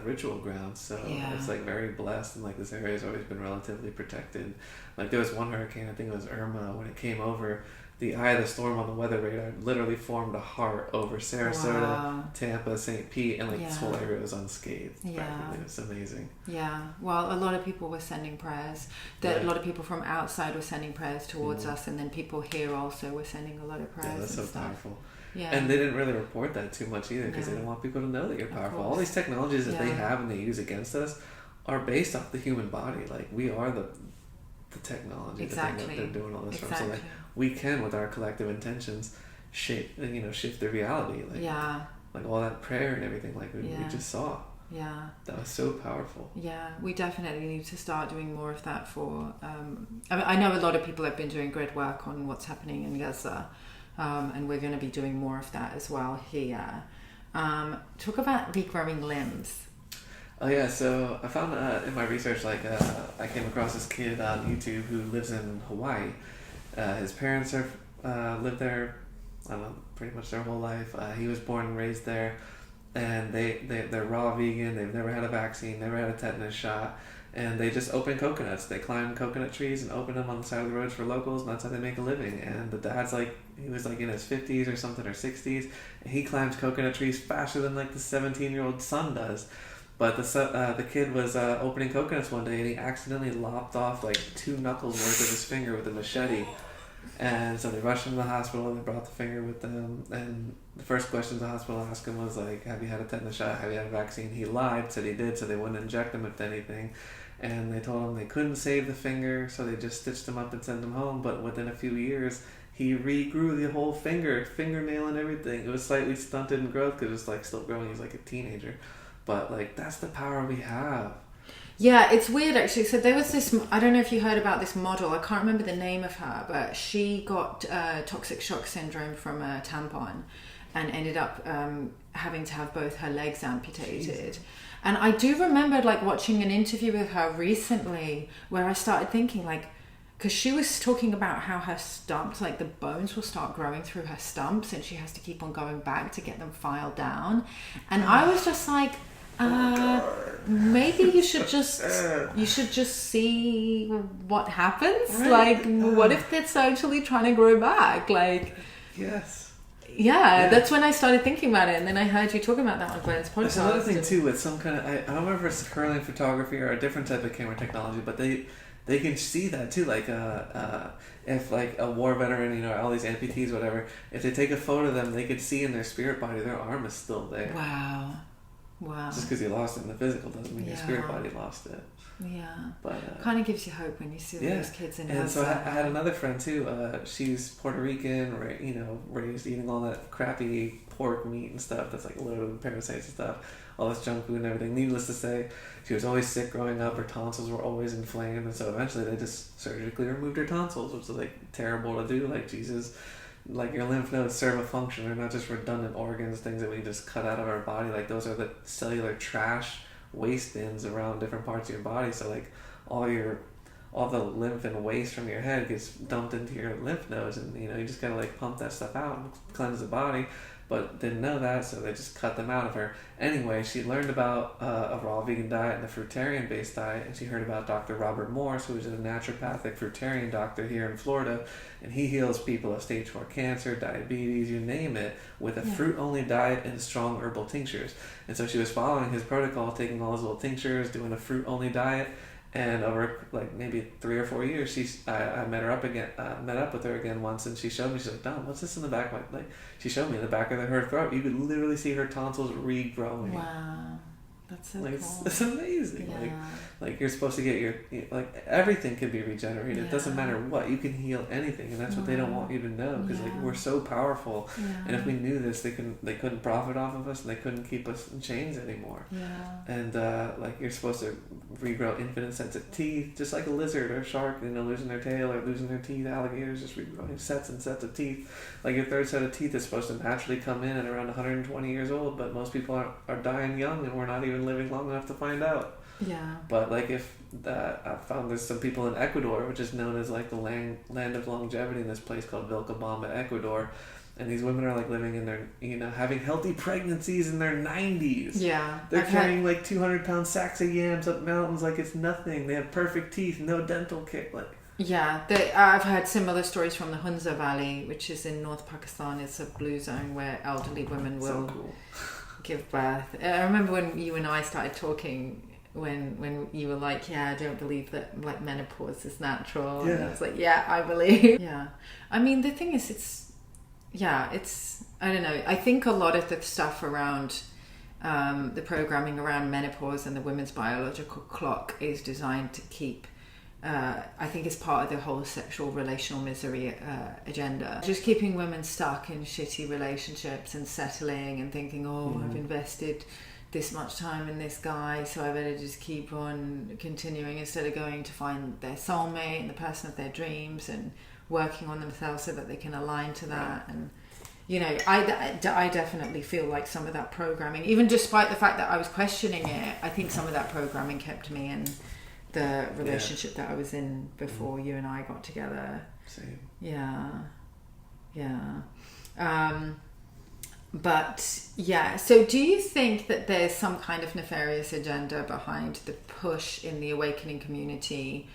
ritual ground, so it's like very blessed, and like this area has always been relatively protected. Like there was one hurricane, I think it was Irma, when it came over, the eye of the storm on the weather radar literally formed a heart over Sarasota, Tampa, St. Pete, and like this whole area was unscathed. Practically. It was amazing. Yeah, well, a lot of people were sending prayers. A lot of people from outside were sending prayers towards us, and then people here also were sending a lot of prayers. Yeah, that's and so stuff. powerful. Yeah. And they didn't really report that too much either, because they don't want people to know that you're powerful. All these technologies that they have and they use against us are based off the human body. Like, we are the technology, the thing that they're doing all this from. So like, we can, with our collective intentions, shift the reality. Like all that prayer and everything, like we just saw. Yeah, that was so powerful. Yeah, we definitely need to start doing more of that for I know a lot of people have been doing grid work on what's happening in Gaza, and we're going to be doing more of that as well here. Talk about regrowing limbs. Oh yeah, so I found in my research, I came across this kid on YouTube who lives in Hawaii. His parents lived there, I don't know, pretty much their whole life. He was born and raised there, and they're raw vegan. They've never had a vaccine, never had a tetanus shot, and they just open coconuts. They climb coconut trees and open them on the side of the roads for locals, and that's how they make a living. And the dad's he was in his 50s or something, or 60s, and he climbs coconut trees faster than the 17-year-old son does. But the kid was opening coconuts one day, and he accidentally lopped off 2 knuckles worth of his finger with a machete. And so they rushed him to the hospital, and they brought the finger with them. And the first question the hospital asked him was have you had a tetanus shot? Have you had a vaccine? He lied, said he did, so they wouldn't inject him with anything. And they told him they couldn't save the finger, so they just stitched him up and sent him home. But within a few years, he regrew the whole fingernail and everything. It was slightly stunted in growth because it was still growing. He was a teenager. But that's the power we have. Yeah, it's weird actually. So there was this, I don't know if you heard about this model, I can't remember the name of her, but she got toxic shock syndrome from a tampon and ended up having to have both her legs amputated. Jeez. And I do remember watching an interview with her recently where I started thinking because she was talking about how her stumps, the bones will start growing through her stumps, and she has to keep on going back to get them filed down. And I was just maybe you should just see what happens. Right. What if it's actually trying to grow back? Yes. That's when I started thinking about it, and then I heard you talking about that on Glenn's podcast. There's another thing too with some kind of, I don't remember if it's currently photography or a different type of camera technology, but they can see that too, like if like a war veteran, you know, all these amputees, whatever, if they take a photo of them, they could see in their spirit body their arm is still there. Wow. Just because you lost it in the physical doesn't mean your spirit body lost it. Yeah. But kind of gives you hope when you see those kids in. And so I had another friend too. She's Puerto Rican, you know, raised eating all that crappy pork meat and stuff that's like loaded with parasites and stuff, all this junk food and everything. Needless to say, she was always sick growing up. Her tonsils were always inflamed, and so eventually they just surgically removed her tonsils, which was like terrible to do. Like, Jesus, like your lymph nodes serve a function. They're not just redundant organs, things that we just cut out of our body. Like, those are the cellular trash waste bins around different parts of your body. So like all the lymph and waste from your head gets dumped into your lymph nodes, and you know, you just gotta like pump that stuff out and cleanse the body. But didn't know that, so they just cut them out of her. Anyway, she learned about a raw vegan diet and a fruitarian based diet, and she heard about Dr. Robert Morse, who is a naturopathic fruitarian doctor here in Florida, and he heals people of stage 4 cancer, diabetes, you name it, with a fruit only diet and strong herbal tinctures. And so she was following his protocol, taking all his little tinctures, doing a fruit only diet. And over like maybe 3 or 4 years, I met up with her again once, and she showed me. She's like, "Dom, what's this in the back of my?" Like, she showed me in the back of her throat. You could literally see her tonsils regrowing. Wow, that's so like, cool. It's amazing. Yeah. Like you're supposed to get like everything can be regenerated. It doesn't matter what, you can heal anything, and that's what they don't want you to know, because like we're so powerful. And if we knew this, they couldn't profit off of us, and they couldn't keep us in chains anymore. And like you're supposed to regrow infinite sets of teeth, just like a lizard or a shark, you know, losing their tail or losing their teeth. Alligators just regrowing sets and sets of teeth. Like your third set of teeth is supposed to naturally come in at around 120 years old, but most people are dying young, and we're not even living long enough to find out. But like if I found there's some people in Ecuador, which is known as like the land of longevity, in this place called Vilcabamba, Ecuador, and these women are like living in their, you know, having healthy pregnancies in their 90s. They're carrying like 200-pound sacks of yams up mountains like it's nothing. They have perfect teeth, no dental care. Like, I've heard similar stories from the Hunza Valley, which is in North Pakistan. It's a blue zone where elderly women will give birth. I remember when you and I started talking, when you were like, I don't believe that like menopause is natural. And I was like, I believe. I mean, the thing is, it's I don't know. I think a lot of the stuff around the programming around menopause and the women's biological clock is designed to keep, I think it's part of the whole sexual relational misery agenda. Just keeping women stuck in shitty relationships and settling and thinking, I've invested this much time in this guy, so I better just keep on continuing, instead of going to find their soulmate and the person of their dreams and working on themselves so that they can align to that. And you know, I definitely feel like some of that programming, even despite the fact that I was questioning it, I think some of that programming kept me in the relationship that I was in before you and I got together. Same. But so do you think that there's some kind of nefarious agenda behind the push in the awakening community,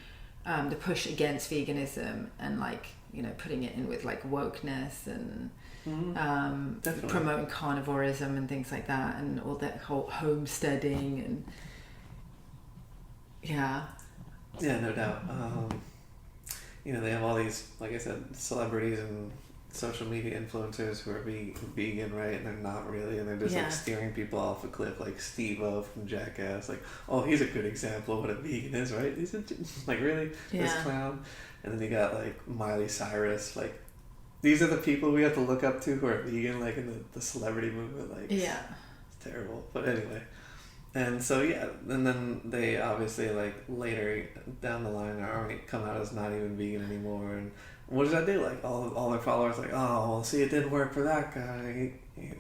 the push against veganism, and like, you know, putting it in with like wokeness and promoting carnivorism and things like that, and all that whole homesteading and no doubt. You know, they have all these, like I said, celebrities and social media influencers who are vegan, right? And they're not really, and they're just like steering people off a cliff, like Steve-O from Jackass. Like, he's a good example of what a vegan is, right? He's like, really? This clown? And then you got like Miley Cyrus. Like, these are the people we have to look up to who are vegan, like in the celebrity movement. Like, it's terrible. But anyway. And so, and then they obviously, like, later down the line are already come out as not even vegan anymore. And what does that do? Like, all their followers like, well, see, it didn't work for that guy.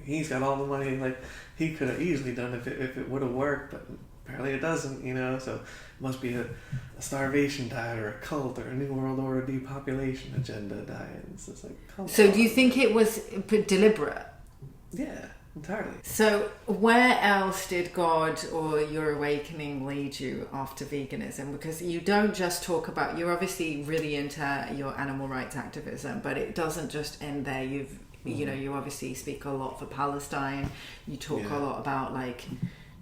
He's got all the money. Like, he could have easily done it if it would have worked, but apparently it doesn't, you know? So it must be a starvation diet or a cult or a New World Order depopulation agenda diet. It's just like, come on. So do you think it was deliberate? Yeah. Entirely. So where else did God or your awakening lead you after veganism? Because you don't just talk about, you're obviously really into your animal rights activism, but it doesn't just end there. You've you know, you obviously speak a lot for Palestine. You talk Yeah. a lot about like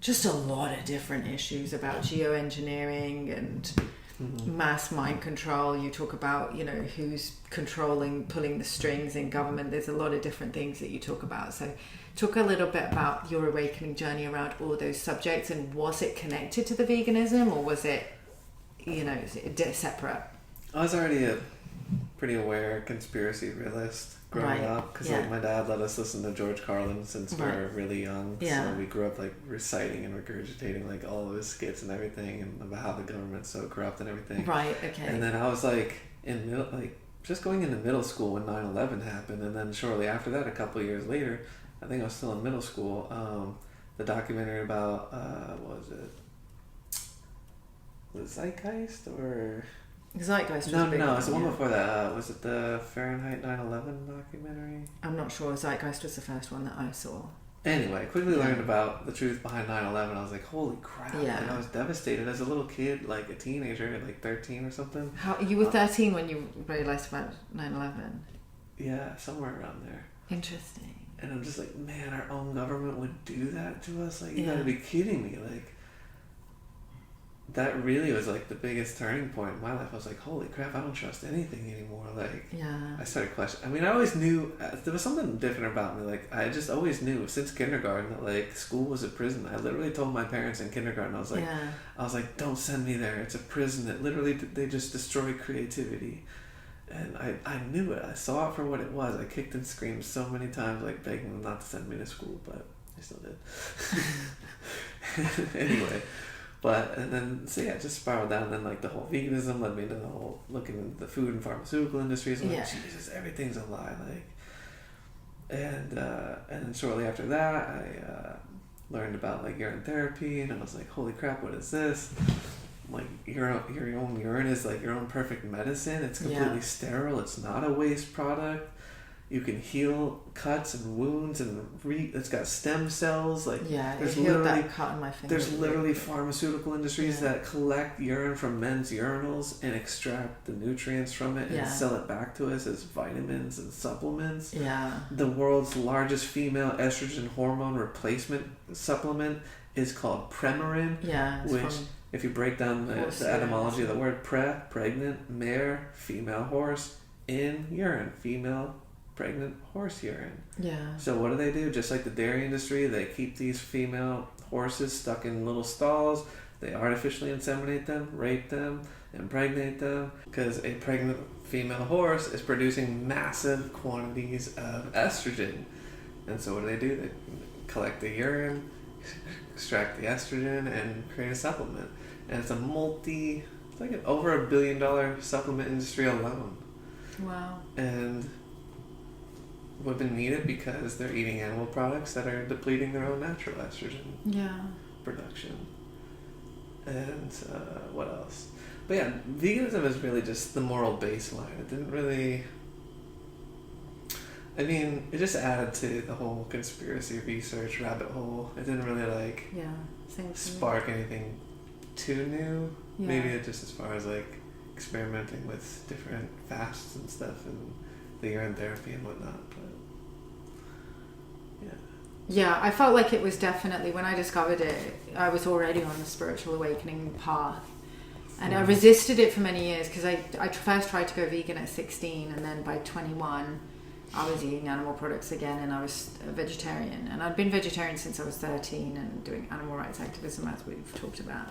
just a lot of different issues about geoengineering and mass mind control. You talk about, you know, who's pulling the strings in government. There's a lot of different things that you talk about. So talk a little bit about your awakening journey around all those subjects, and was it connected to the veganism, or was it, you know, separate? I was already a pretty aware conspiracy realist growing up, because like my dad let us listen to George Carlin since we were really young. So we grew up like reciting and regurgitating like all of his skits and everything, and about how the government's so corrupt and everything. Right. Okay. And then I was like just going into middle school when 9/11 happened, and then shortly after that, a couple of years later, I think I was still in middle school. The documentary about what was it? Was it Zeitgeist or? Zeitgeist was no, a big no, one, it's the one before that. Was it the Fahrenheit 9/11 documentary? I'm not sure. Zeitgeist was the first one that I saw. Anyway, quickly learned about the truth behind 9/11. I was like, holy crap. Yeah. And I was devastated as a little kid, like a teenager, like 13 or something. How you were 13 when you realised about 9/11? Yeah, somewhere around there. Interesting. And I'm just like, man, our own government would do that to us? Like, you gotta be kidding me. Like, that really was like the biggest turning point in my life. I was like, holy crap, I don't trust anything anymore. Like, I started questioning. I mean, I always knew there was something different about me. Like, I just always knew since kindergarten that like school was a prison. I literally told my parents in kindergarten, I was like, don't send me there. It's a prison. It literally, they just destroy creativity. And I knew it. I saw it for what it was. I kicked and screamed so many times, like begging them not to send me to school, but I still did. Anyway. And then, so yeah, it just spiraled down. And then, like, the whole veganism led me to the whole looking into the food and pharmaceutical industries. I'm like, Jesus, everything's a lie. Like, and then shortly after that, I learned about, like, urine therapy. And I was like, holy crap, what is this? Like, your own urine is, like, your own perfect medicine. It's completely sterile. It's not a waste product. You can heal cuts and wounds, and it's got stem cells. Like, there's literally that cut in my finger. There's literally pharmaceutical industries that collect urine from men's urinals and extract the nutrients from it and sell it back to us as vitamins and supplements. The world's largest female estrogen hormone replacement supplement is called Premarin, which, if you break down the etymology of the word pregnant, mare, female horse, in urine, female pregnant horse urine. So what do? Just like the dairy industry, they keep these female horses stuck in little stalls. They artificially inseminate them, rape them, impregnate them, because a pregnant female horse is producing massive quantities of estrogen. And so what do? They collect the urine, extract the estrogen, and create a supplement. And it's it's like an over $1 billion supplement industry alone. Wow. And women need it because they're eating animal products that are depleting their own natural estrogen production. And what else? But yeah, veganism is really just the moral baseline. It didn't really... I mean, it just added to the whole conspiracy research rabbit hole. It didn't really like spark anything too new. Maybe it just as far as like experimenting with different fasts and stuff and the urine therapy and whatnot. But yeah, I felt like it was definitely, when I discovered it, I was already on the spiritual awakening path. And I resisted it for many years because I first tried to go vegan at 16, and then by 21 I was eating animal products again, and I was a vegetarian. And I'd been vegetarian since I was 13 and doing animal rights activism, as we've talked about.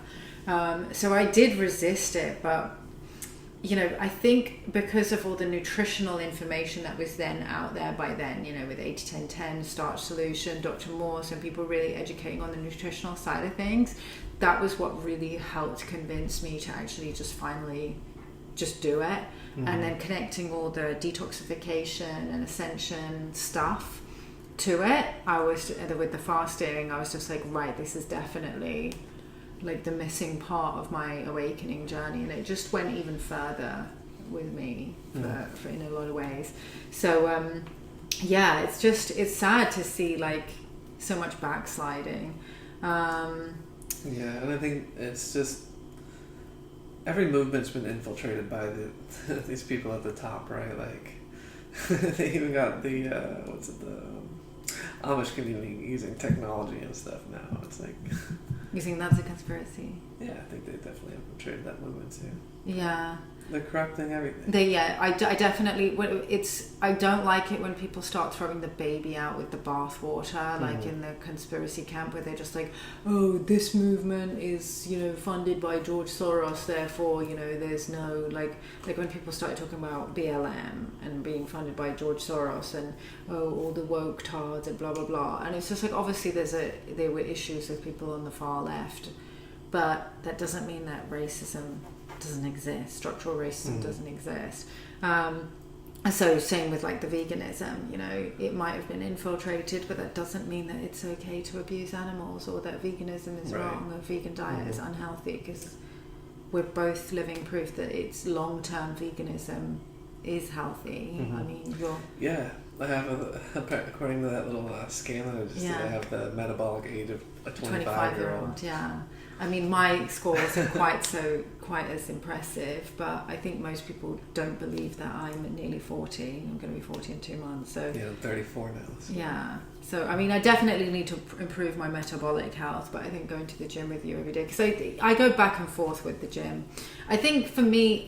So I did resist it, but you know, I think because of all the nutritional information that was then out there by then, you know, with 80-10-10, Starch Solution, Dr. Morse, and people really educating on the nutritional side of things, that was what really helped convince me to actually just finally just do it. And then connecting all the detoxification and ascension stuff to it, I was, with the fasting, I was just like, right, this is definitely like the missing part of my awakening journey, and it just went even further with me for in a lot of ways. So it's sad to see like so much backsliding. And I think it's just every movement's been infiltrated by these people at the top, right? Like They even got the Amish community using technology and stuff now. It's like You think that's a conspiracy? yeah, I think they definitely infiltrated that movement too. Yeah. They're corrupting everything. I definitely. I don't like it when people start throwing the baby out with the bathwater, like in the conspiracy camp, where they're just like, "Oh, this movement is, funded by George Soros, therefore, there's no like when people started talking about BLM and being funded by George Soros and all the woke tards and blah blah blah, and it's just like obviously there were issues with people on the far left, but that doesn't mean that racism doesn't exist. Structural racism doesn't exist. So same with like the veganism, it might have been infiltrated, but that doesn't mean that it's okay to abuse animals or that veganism is wrong or vegan diet is unhealthy, because we're both living proof that it's long-term veganism is healthy. I mean, I have according to that little scanner, I have the metabolic age of a 25-year-old. Yeah. I mean, my scores are quite as impressive, but I think most people don't believe that I'm nearly 40. I'm going to be 40 in 2 months. So yeah, I'm 34 now. So. Yeah. So, I mean, I definitely need to improve my metabolic health, but I think going to the gym with you every day, because I go back and forth with the gym. I think for me,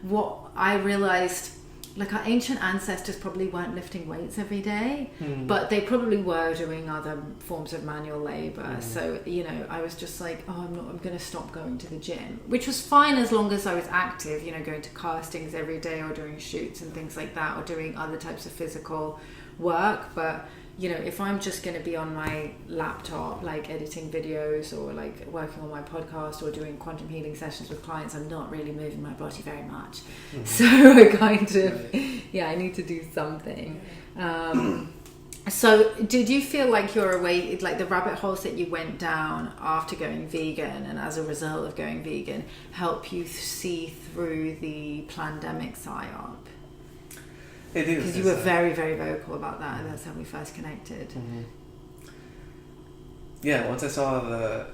what I realized, like our ancient ancestors probably weren't lifting weights every day, but they probably were doing other forms of manual labor. So, I was just like, I'm going to stop going to the gym, which was fine as long as I was active, going to castings every day or doing shoots and things like that, or doing other types of physical work. But if I'm just going to be on my laptop, like editing videos or like working on my podcast or doing quantum healing sessions with clients, I'm not really moving my body very much. So I kind of, I need to do something. So did you feel like you're away, like the rabbit holes that you went down after going vegan and as a result of going vegan help you see through the pandemic psyop? It is. Because you were very, very vocal about that, and that's how we first connected. Yeah, once I saw the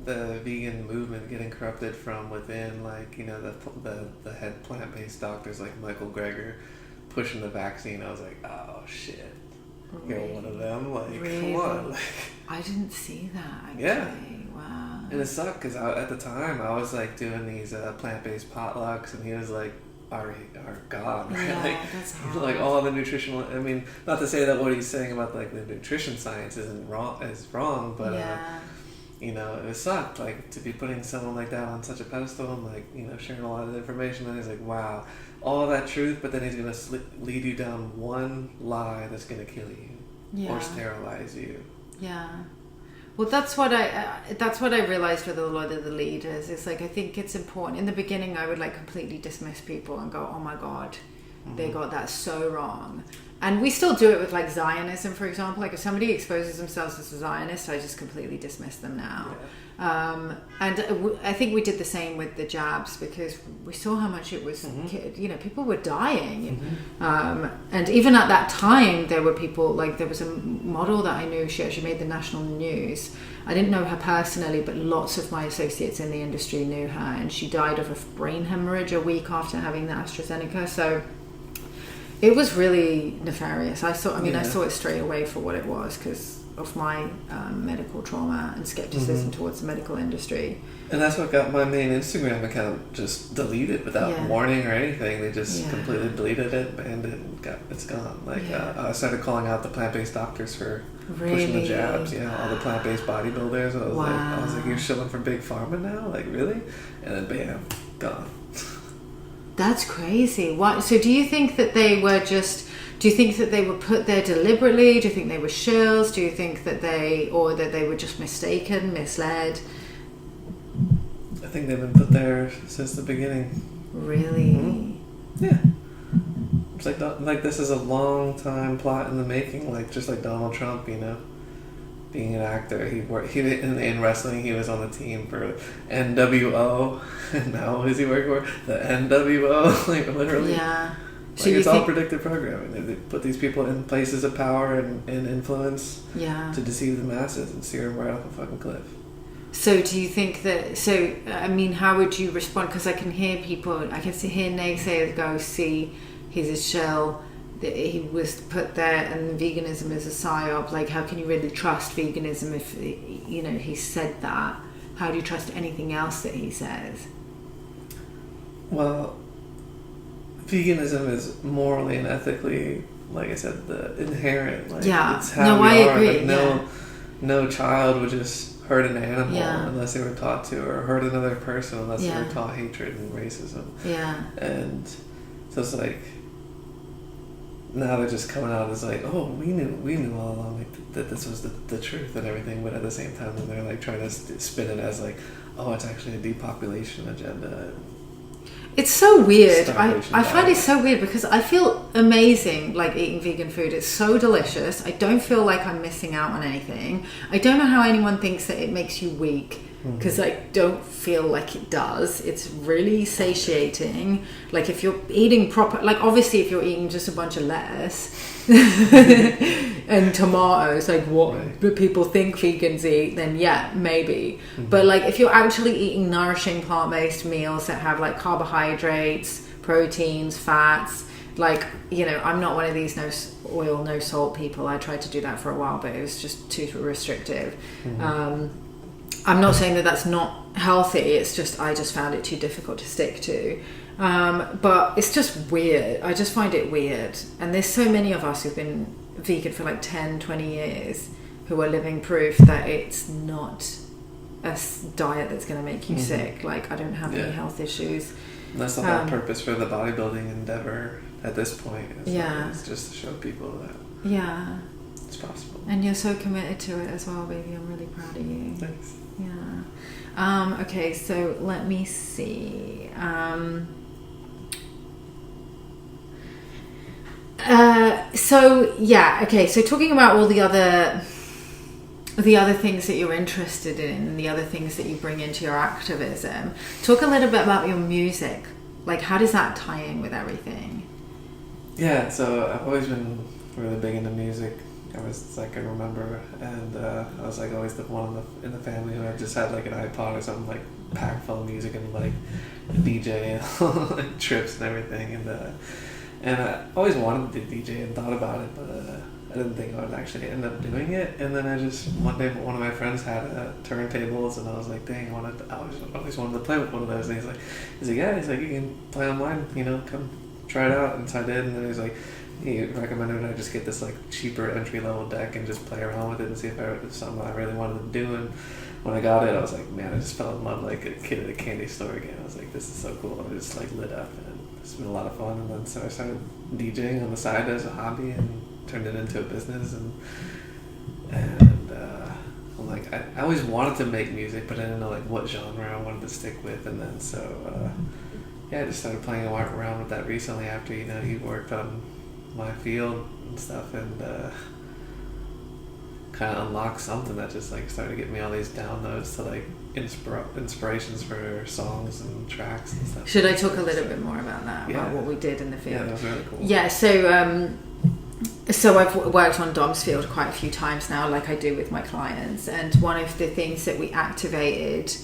vegan movement getting corrupted from within, like the head plant-based doctors like Michael Greger pushing the vaccine, I was like, oh shit, you're one of them. Like, come on. Like, I didn't see that. Actually. Yeah. Wow. And it sucked because at the time I was like doing these plant-based potlucks, and he was like our god, right? Yeah, like, that's hard. like all the nutritional. I mean, not to say that what he's saying about like the nutrition science is wrong, but it sucked like to be putting someone like that on such a pedestal and like sharing a lot of information. And he's like, wow, all that truth, but then he's gonna lead you down one lie that's gonna kill you or sterilize you. Yeah. Well, that's what I realized with a lot of the leaders. It's like, I think it's important. In the beginning, I would like completely dismiss people and go, oh my God, they got that so wrong. And we still do it with like Zionism, for example. Like if somebody exposes themselves as a Zionist, I just completely dismiss them now. And I think we did the same with the jabs, because we saw how much it was, people were dying. And even at that time, there were people, like there was a model that I knew, she actually made the national news. I didn't know her personally, but lots of my associates in the industry knew her, and she died of a brain hemorrhage a week after having the AstraZeneca. So it was really nefarious. I saw it straight away for what it was, because of my medical trauma and skepticism towards the medical industry. And that's what got my main Instagram account just deleted without warning or anything. They just completely deleted it, banned it, and it's gone. Like I started calling out the plant-based doctors for pushing the jabs. All the plant-based bodybuilders. I was like, you're shilling for big pharma now? Like, really? And then bam, gone. That's crazy. What? So do you think that they were put there deliberately? Do you think they were shills? Do you think that they were just mistaken, misled? I think they've been put there since the beginning. Really? Mm-hmm. Yeah. It's like this is a long time plot in the making. Like just like Donald Trump, being an actor, he in wrestling, he was on the team for NWO, and now what is he working for? The NWO, like literally. Yeah. So it's all predictive programming. They put these people in places of power and influence to deceive the masses and steer them right off a fucking cliff. So do you think that, how would you respond? Because I can hear naysayers go, see, he's a shell. he was put there, and veganism is a psyop. Like, how can you really trust veganism if, you know, he said that? How do you trust anything else that he says? Well, veganism is morally and ethically, like I said, the inherent. Like, it's how we are. Agree. Like, no child would just hurt an animal unless they were taught to, or hurt another person unless they were taught hatred and racism. Yeah. And so it's like, now they're just coming out as like, oh, we knew all along, like, that this was the truth and everything, but at the same time they're like trying to spin it as like, oh, it's actually a depopulation agenda. It's so weird. I find it so weird because I feel amazing, like, eating vegan food. It's so delicious. I don't feel like I'm missing out on anything. I don't know how anyone thinks that it makes you weak, because I don't feel like it does. It's really satiating. Like, if you're eating proper, like, obviously if you're eating just a bunch of lettuce and tomatoes, like what people think vegans eat, then yeah, maybe. But like, if you're actually eating nourishing plant-based meals that have like carbohydrates, proteins, fats, like, you know, I'm not one of these no oil, no salt people. I tried to do that for a while, but it was just too restrictive. I'm not saying that that's not healthy. It's just, I just found it too difficult to stick to. But it's just weird. I just find it weird. And there's so many of us who've been vegan for like 10, 20 years who are living proof that it's not a diet that's going to make you sick. Like, I don't have any health issues. And that's the whole purpose for the bodybuilding endeavor at this point. It's just to show people that it's possible. And you're so committed to it as well, baby. I'm really proud of you. Thanks. Yeah. Okay, so let me see. So talking about all the other things that you're interested in, the other things that you bring into your activism, talk a little bit about your music. Like, how does that tie in with everything? Yeah, so I've always been really big into music ever since I can remember, and I was like always the one in the family who had just had like an iPod or something, like packed full of music and like DJ and like trips and everything, and I always wanted to DJ and thought about it, but I didn't think I would actually end up doing it. And then I just, one day one of my friends had turntables, and I was like, dang, I always wanted to play with one of those. And he's like, yeah, he's like, you can play online, you know, come try it out. And so I did, and then he's like, he recommended I just get this like cheaper entry level deck and just play around with it and see if it was something I really wanted to do. And when I got it, I was like, man, I just fell in love like a kid at a candy store again. I was like, this is so cool. And I just like lit up, and it's been a lot of fun. And then so I started DJing on the side as a hobby and turned it into a business. And I'm like, I always wanted to make music, but I didn't know like what genre I wanted to stick with. And then so I just started playing around with that recently after, you know, you worked on my field and stuff, and kind of unlocked something that just like started getting me all these downloads to like inspirations for songs and tracks and stuff. Should I talk a little bit more about that, about what we did in the field? Yeah, that was really cool. Yeah, so I've worked on Dom's field quite a few times now, like I do with my clients, and one of the things that we activated,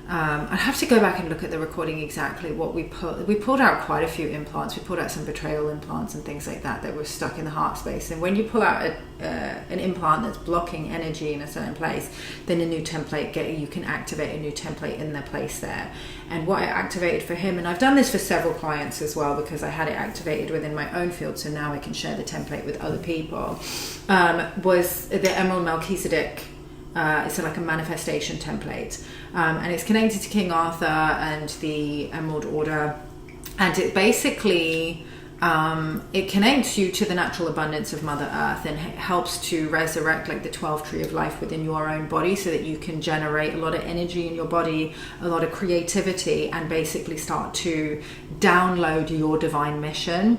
I'd have to go back and look at the recording exactly what we pulled out quite a few implants. We pulled out some betrayal implants and things like that were stuck in the heart space. And when you pull out an implant that's blocking energy in a certain place, then a new template, you can activate a new template in their place there. And what I activated for him, and I've done this for several clients as well because I had it activated within my own field, so now I can share the template with other people, was the Emerald Melchizedek. It's like a manifestation template, and it's connected to King Arthur and the Emerald Order, and it basically it connects you to the natural abundance of Mother Earth, and helps to resurrect like the 12 tree of life within your own body, so that you can generate a lot of energy in your body, a lot of creativity, and basically start to download your divine mission.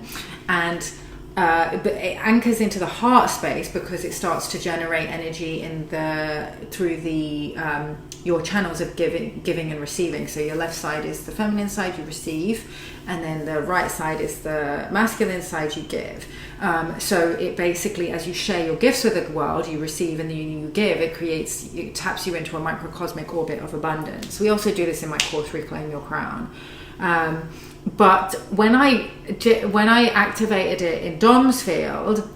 And but it anchors into the heart space because it starts to generate energy through your channels of giving and receiving. So your left side is the feminine side, you receive, and then the right side is the masculine side, you give. So it basically, as you share your gifts with the world, you receive and then you give, it taps you into a microcosmic orbit of abundance. We also do this in my course, Reclaim Your Crown. But when I activated it in Dom's field,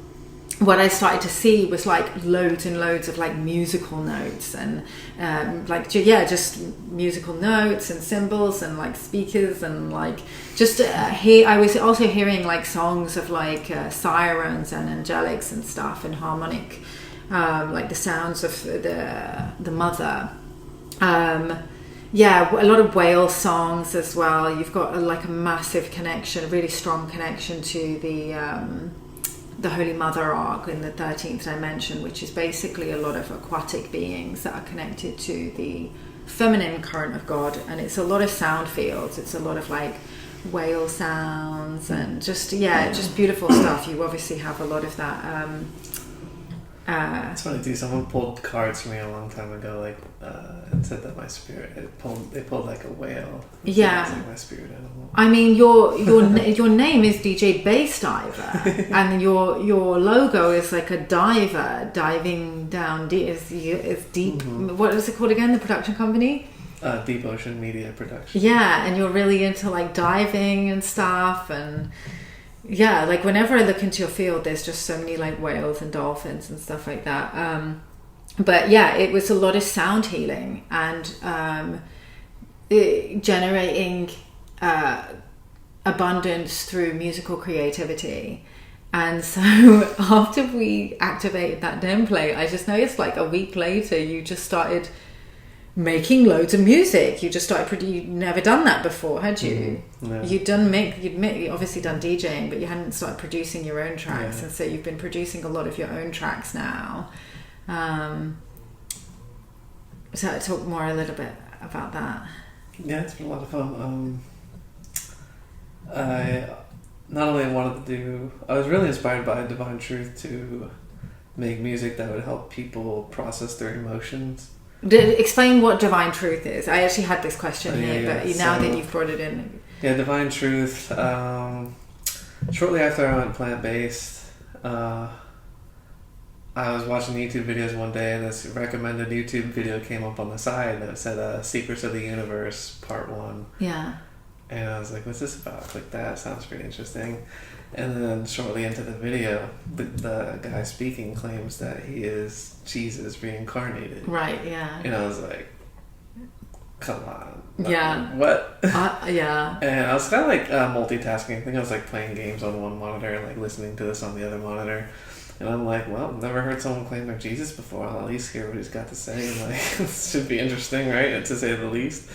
what I started to see was like loads and loads of like musical notes and just musical notes and cymbals and like speakers and like just I was also hearing like songs of like sirens and angelics and stuff and harmonic, like the sounds of the mother. A lot of whale songs as well. You've got like a massive connection, a really strong connection to the Holy Mother arc in the 13th dimension, which is basically a lot of aquatic beings that are connected to the feminine current of God. And it's a lot of sound fields. It's a lot of like whale sounds and just beautiful stuff. You obviously have a lot of that. It's funny too. Someone pulled cards for me a long time ago, like and said that my spirit they pulled like a whale. Yeah, it's like my spirit animal. I mean, your name is DJ Bass Diver, and your logo is like a diver diving down deep. Is deep. Mm-hmm. What is it called again? The production company. Deep Ocean Media Production. Yeah, and you're really into like diving and stuff and. Yeah, like whenever I look into your field, there's just so many like whales and dolphins and stuff like that. But yeah, it was a lot of sound healing and generating abundance through musical creativity. And so after we activated that template, I just noticed like a week later, you just started making loads of music. You just started you'd never done that before, had you? No. You'd obviously done DJing, but you hadn't started producing your own tracks. And so you've been producing a lot of your own tracks now. So I'll talk more a little bit about that. Yeah, it's been a lot of fun. I not only wanted to do, I was really inspired by Divine Truth to make music that would help people process their emotions. Explain what Divine Truth is. I actually had this question but now that you've brought it in. Yeah, Divine Truth. Shortly after I went plant-based, I was watching YouTube videos one day and this recommended YouTube video came up on the side that said Secrets of the Universe Part 1. Yeah. And I was like, what's this about? I clicked that, sounds pretty interesting. And then shortly into the video, the guy speaking claims that he is Jesus reincarnated. Right, yeah. And I was like, come on. Yeah. What? Yeah. And I was kind of like multitasking. I think I was like playing games on one monitor and like listening to this on the other monitor. And I'm like, well, never heard someone claim they're Jesus before. I'll at least hear what he's got to say. And like, this should be interesting, right? To say the least.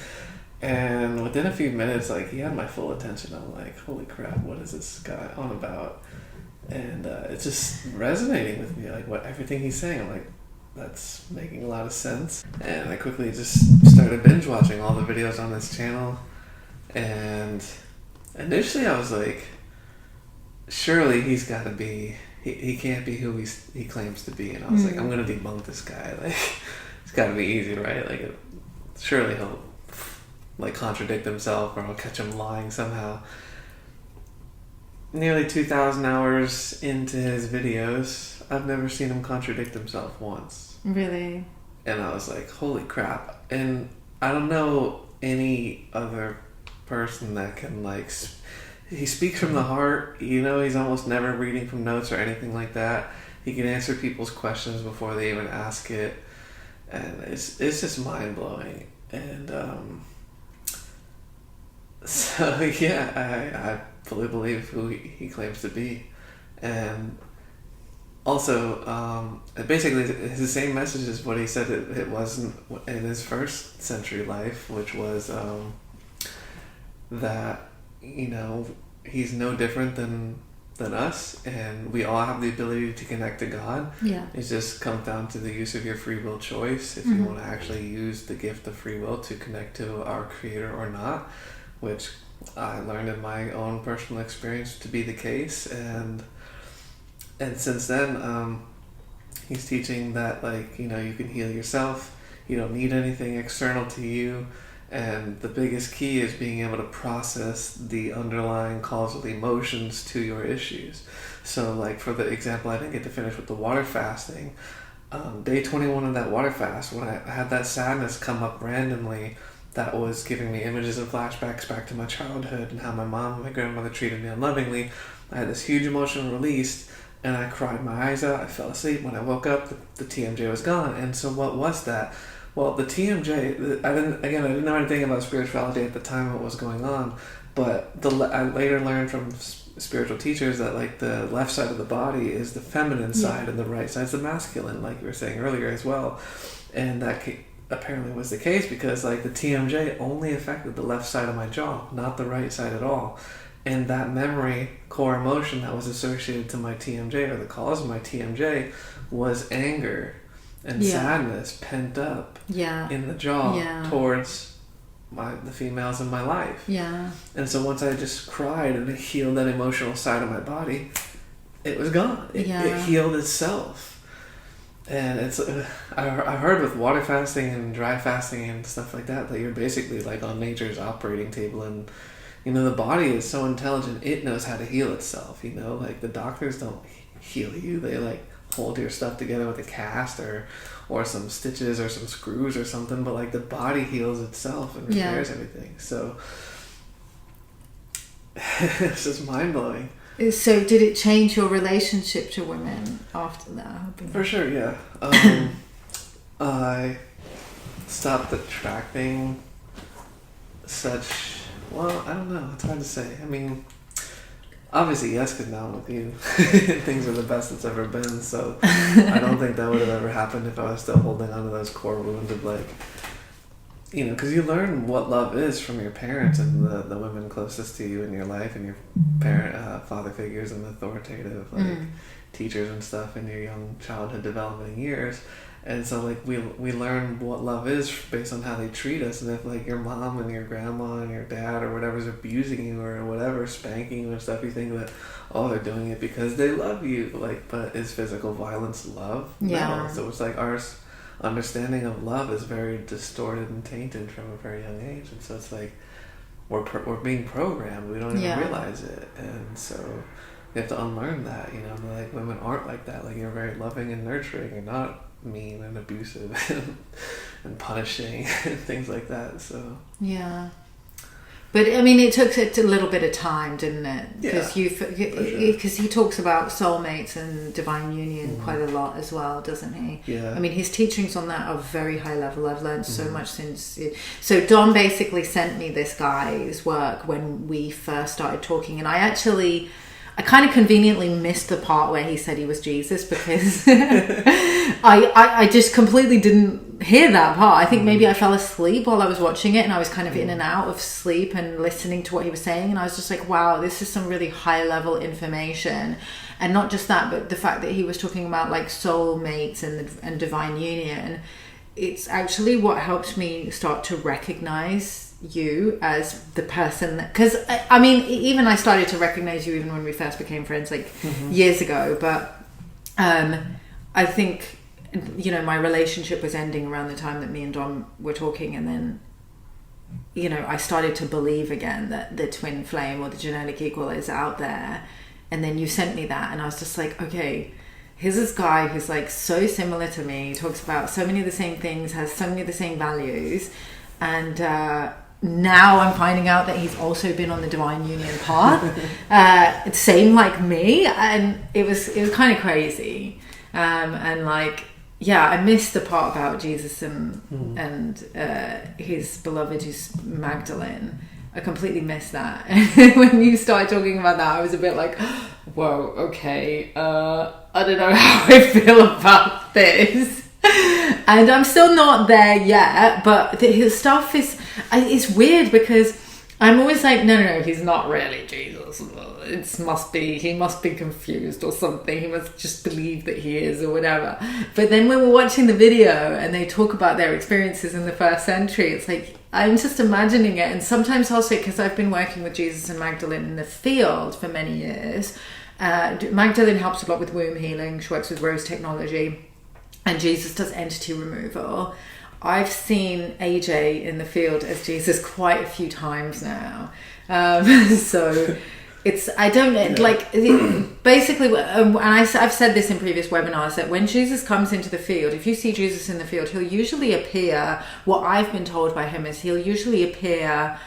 And within a few minutes, like, he had my full attention. I'm like, holy crap, what is this guy on about? And it's just resonating with me, like, everything he's saying. I'm like, that's making a lot of sense. And I quickly just started binge watching all the videos on this channel. And initially I was like, surely he's got to be, he can't be who he claims to be. And I was like, I'm going to debunk this guy. Like, it's got to be easy, right? Like, surely he'll like contradict himself or I'll catch him lying somehow. Nearly 2,000 hours into his videos, I've never seen him contradict himself once. Really? And I was like, holy crap. And I don't know any other person that can like, he speaks from the heart, you know, he's almost never reading from notes or anything like that. He can answer people's questions before they even ask it. And it's just mind-blowing. And so yeah, I fully believe who he claims to be. And also, basically it's the same message as what he said it was in his first century life, which was that, you know, he's no different than us, and we all have the ability to connect to God. Yeah. It just comes down to the use of your free will choice, if you want to actually use the gift of free will to connect to our Creator or not, which I learned in my own personal experience to be the case. And since then, he's teaching that, like, you know, you can heal yourself, you don't need anything external to you. And the biggest key is being able to process the underlying causal emotions to your issues. So, like, for the example I didn't get to finish with the water fasting, day 21 of that water fast, when I had that sadness come up randomly, that was giving me images and flashbacks back to my childhood and how my mom and my grandmother treated me unlovingly. I had this huge emotional release, and I cried my eyes out. I fell asleep. When I woke up, the TMJ was gone. And so what was that? Well, the TMJ, I didn't know anything about spirituality at the time what was going on, but I later learned from spiritual teachers that like the left side of the body is the feminine side and the right side is the masculine, like you were saying earlier as well. And that apparently was the case because like the TMJ only affected the left side of my jaw, not the right side at all. And that memory, core emotion that was associated to my TMJ, or the cause of my TMJ, was anger and sadness pent up in the jaw towards the females in my life. Yeah. And so once I just cried and it healed that emotional side of my body, it was gone. It healed itself. And it's I heard with water fasting and dry fasting and stuff like that you're basically like on nature's operating table, and you know the body is so intelligent, it knows how to heal itself. You know, like the doctors don't heal you, they like hold your stuff together with a cast or some stitches or some screws or something, but like the body heals itself and repairs everything. So it's just mind-blowing. So did it change your relationship to women after that? For sure, yeah. I stopped attracting such, well, I don't know, it's hard to say. I mean, obviously yes, because now I'm with you. Things are the best it's ever been, so I don't think that would have ever happened if I was still holding on to those core wounds of like, you know, because you learn what love is from your parents and the women closest to you in your life, and your father figures and authoritative like teachers and stuff in your young childhood developing years. And so like we learn what love is based on how they treat us. And if like your mom and your grandma and your dad or whatever's abusing you or whatever, spanking you and stuff, you think that they're doing it because they love you, like, but is physical violence love? No. So it's like our understanding of love is very distorted and tainted from a very young age, and so it's like we're being programmed, we don't even realize it. And so you have to unlearn that, you know, like women aren't like that, like you're very loving and nurturing, you're not mean and abusive and punishing and things like that. So but I mean, it took a little bit of time, didn't it? Because because he talks about soulmates and divine union quite a lot as well, doesn't he? Yeah. I mean, his teachings on that are very high level. I've learned so much since. So Dom basically sent me this guy's work when we first started talking, and I kind of conveniently missed the part where he said he was Jesus, because I just completely didn't hear that part. I think maybe I fell asleep while I was watching it, and I was kind of in and out of sleep and listening to what he was saying, and I was just like, wow, this is some really high level information. And not just that, but the fact that he was talking about like soulmates and divine union, it's actually what helped me start to recognize you as the person that, because I mean, even I started to recognize you even when we first became friends, like years ago, but I think, you know, my relationship was ending around the time that me and Dom were talking, and then, you know, I started to believe again that the twin flame or the genetic equal is out there. And then you sent me that, and I was just like, okay, here's this guy who's like so similar to me, talks about so many of the same things, has so many of the same values, and now I'm finding out that he's also been on the divine union path, same like me, and it was kind of crazy, and like, yeah, I missed the part about Jesus and his beloved, who's Magdalene. I completely missed that. And when you started talking about that, I was a bit like, whoa, okay, I don't know how I feel about this. And I'm still not there yet, but his stuff is, it's weird, because I'm always like, no, he's not really Jesus. He must be confused or something. He must just believe that he is, or whatever. But then when we're watching the video and they talk about their experiences in the first century, it's like, I'm just imagining it. And sometimes I'll say, because I've been working with Jesus and Magdalene in the field for many years, Magdalene helps a lot with womb healing. She works with rose technology. And Jesus does entity removal. I've seen AJ in the field as Jesus quite a few times now. So I don't like basically, and I've said this in previous webinars, that when Jesus comes into the field, if you see Jesus in the field, he'll usually appear, what I've been told by him is he'll usually appear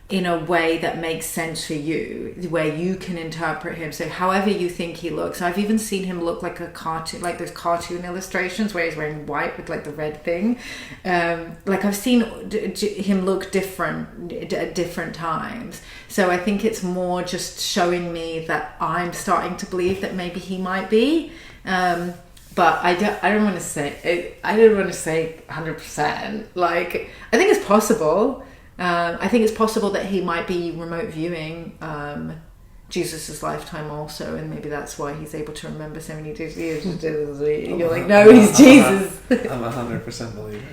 in a way that makes sense for you, where you can interpret him. So however you think he looks. I've even seen him look like a cartoon, like those cartoon illustrations where he's wearing white with like the red thing. Like I've seen him look different at different times. So I think it's more just showing me that I'm starting to believe that maybe he might be. But I don't want to say 100%. Like I think it's possible. I think it's possible that he might be remote viewing Jesus' lifetime also, and maybe that's why he's able to remember so many years. You're like, no, he's Jesus. I'm 100% believer.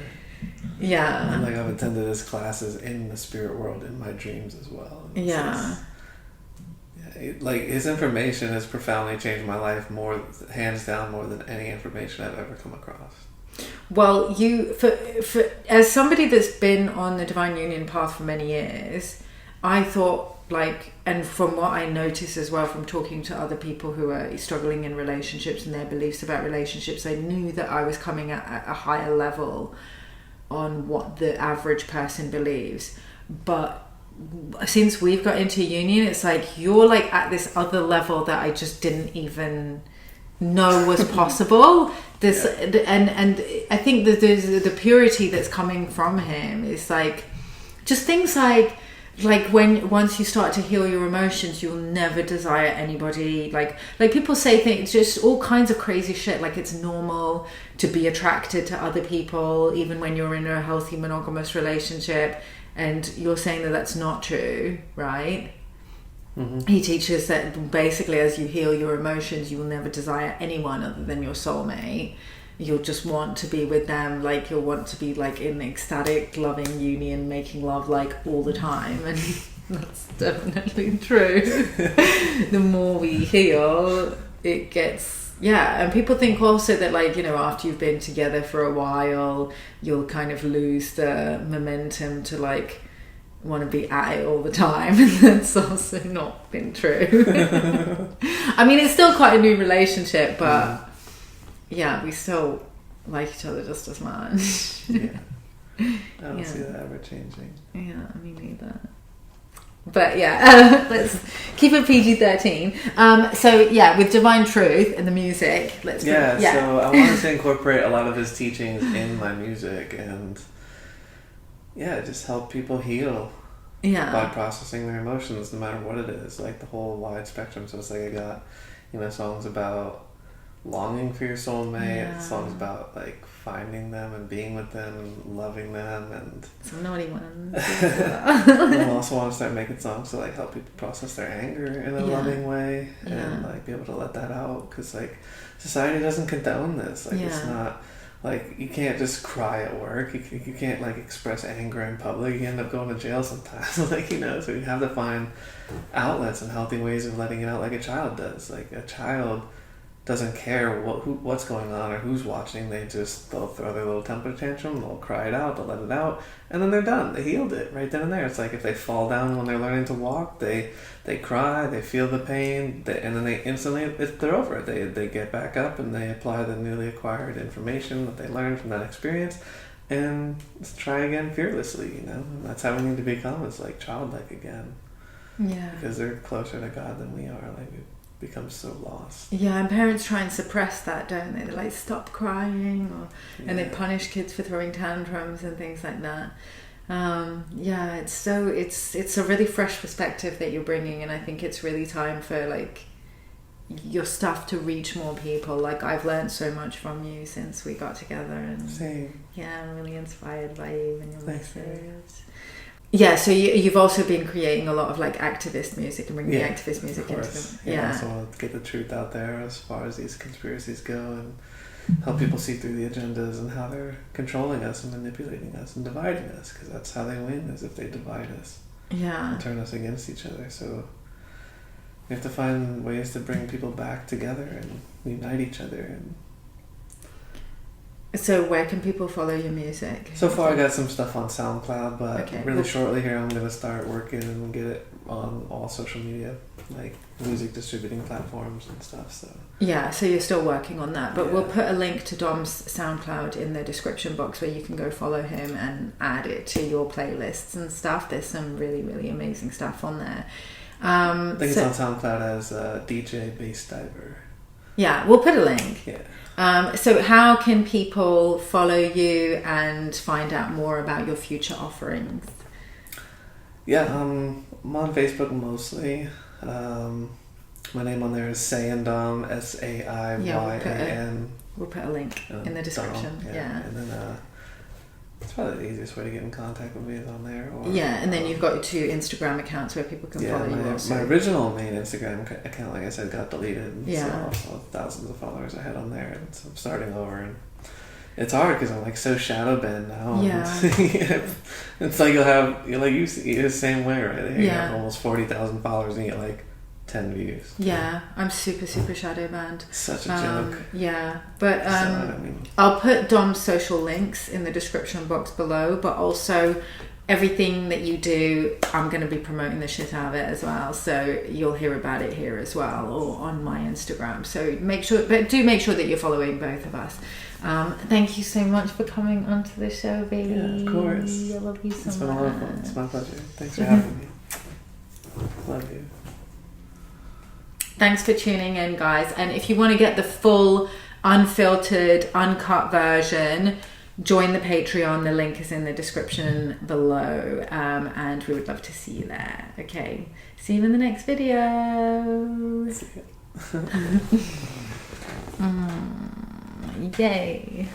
Yeah. And like I've attended his classes in the spirit world in my dreams as well. Yeah. Like his information has profoundly changed my life hands down more than any information I've ever come across. Well, for as somebody that's been on the divine union path for many years, I thought and from what I notice as well from talking to other people who are struggling in relationships and their beliefs about relationships, I knew that I was coming at a higher level on what the average person believes. But since we've got into union, it's like you're like at this other level that I just didn't even know was possible. And I think that there's the purity that's coming from him is like just things like once you start to heal your emotions, you'll never desire anybody. Like people say things, just all kinds of crazy shit, like it's normal to be attracted to other people even when you're in a healthy monogamous relationship, and you're saying that that's not true, right? Mm-hmm. He teaches that basically as you heal your emotions, you will never desire anyone other than your soulmate. You'll just want to be with them, like you'll want to be like in ecstatic, loving union, making love like all the time. And that's definitely true. The more we heal, it gets, and people think also that after you've been together for a while, you'll kind of lose the momentum to want to be at it all the time, and that's also not been true. I mean, it's still quite a new relationship, but we still like each other just as much. I don't see that ever changing. Me neither. But let's keep it PG-13. So with Divine Truth and the music, so I wanted to incorporate a lot of his teachings in my music and just help people heal by processing their emotions, no matter what it is, like the whole wide spectrum. So it's like I got, songs about longing for your soulmate, songs about finding them and being with them and loving them, and some naughty ones. I also want to start making songs to help people process their anger in a loving way and be able to let that out, because society doesn't condone this. It's not you can't just cry at work. You can't express anger in public. You end up going to jail sometimes. So you have to find outlets and healthy ways of letting it out, like a child does. A child doesn't care what's going on or who's watching. They'll throw their little temper tantrum, they'll cry it out, they'll let it out, and then they're done. They healed it right then and there. It's like if they fall down when they're learning to walk, they cry, they feel the pain, and then they instantly, they're over it. They get back up and they apply the newly acquired information that they learned from that experience and try again fearlessly, And that's how we need to become, is childlike again. Yeah. Because they're closer to God than we are. We become so lost. And parents try and suppress that, don't they? They're stop crying, and they punish kids for throwing tantrums and things like that. It's a really fresh perspective that you're bringing, and I think it's really time for your stuff to reach more people. I've learned so much from you since we got together, and same. I'm really inspired by you and your message. Yeah, so you've also been creating a lot of activist music and bringing the activist music into them. I also want to get the truth out there as far as these conspiracies go, and help people see through the agendas and how they're controlling us and manipulating us and dividing us, because that's how they win, is if they divide us and turn us against each other. So we have to find ways to bring people back together and unite each other. And so where can people follow your music? So far I got some stuff on SoundCloud, but really shortly here I'm going to start working and get it on all social media, like music distributing platforms and stuff. So yeah, so you're still working on that, but Yeah. we'll put a link to Dom's SoundCloud in the description box where you can go follow him and add it to your playlists and stuff. There's some really, really amazing stuff on there. I think it's on SoundCloud as DJ Bass Diver. Yeah, we'll put a link. Yeah. So how can people follow you and find out more about your future offerings? Yeah, I'm on Facebook mostly. My name on there is Sayandom, Saiyan. We'll put a link in the description. Yeah. And then it's probably the easiest way to get in contact with me is on there. Or, and then you've got your 2 Instagram accounts where people can follow you also. My original main Instagram account, like I said, got deleted. Yeah. So thousands of followers I had on there. And so I'm starting over. And it's hard because I'm like so shadow banned now. Yeah. It's like you see the same way, right? You have almost 40,000 followers and you get like 10 views. Yeah, I'm super, super shadow banned. Such a joke. Yeah, but I'll put Dom's social links in the description box below, but also everything that you do, I'm going to be promoting the shit out of it as well. So you'll hear about it here as well, or on my Instagram. So do make sure that you're following both of us. Thank you so much for coming onto the show, baby. Yeah, of course. I love you so much. It's been a lot of fun. It's my pleasure. Thanks for having me. Love you. Thanks for tuning in, guys. And if you want to get the full, unfiltered, uncut version, join the Patreon. The link is in the description below. And we would love to see you there. Okay. See you in the next video. See ya. Yay.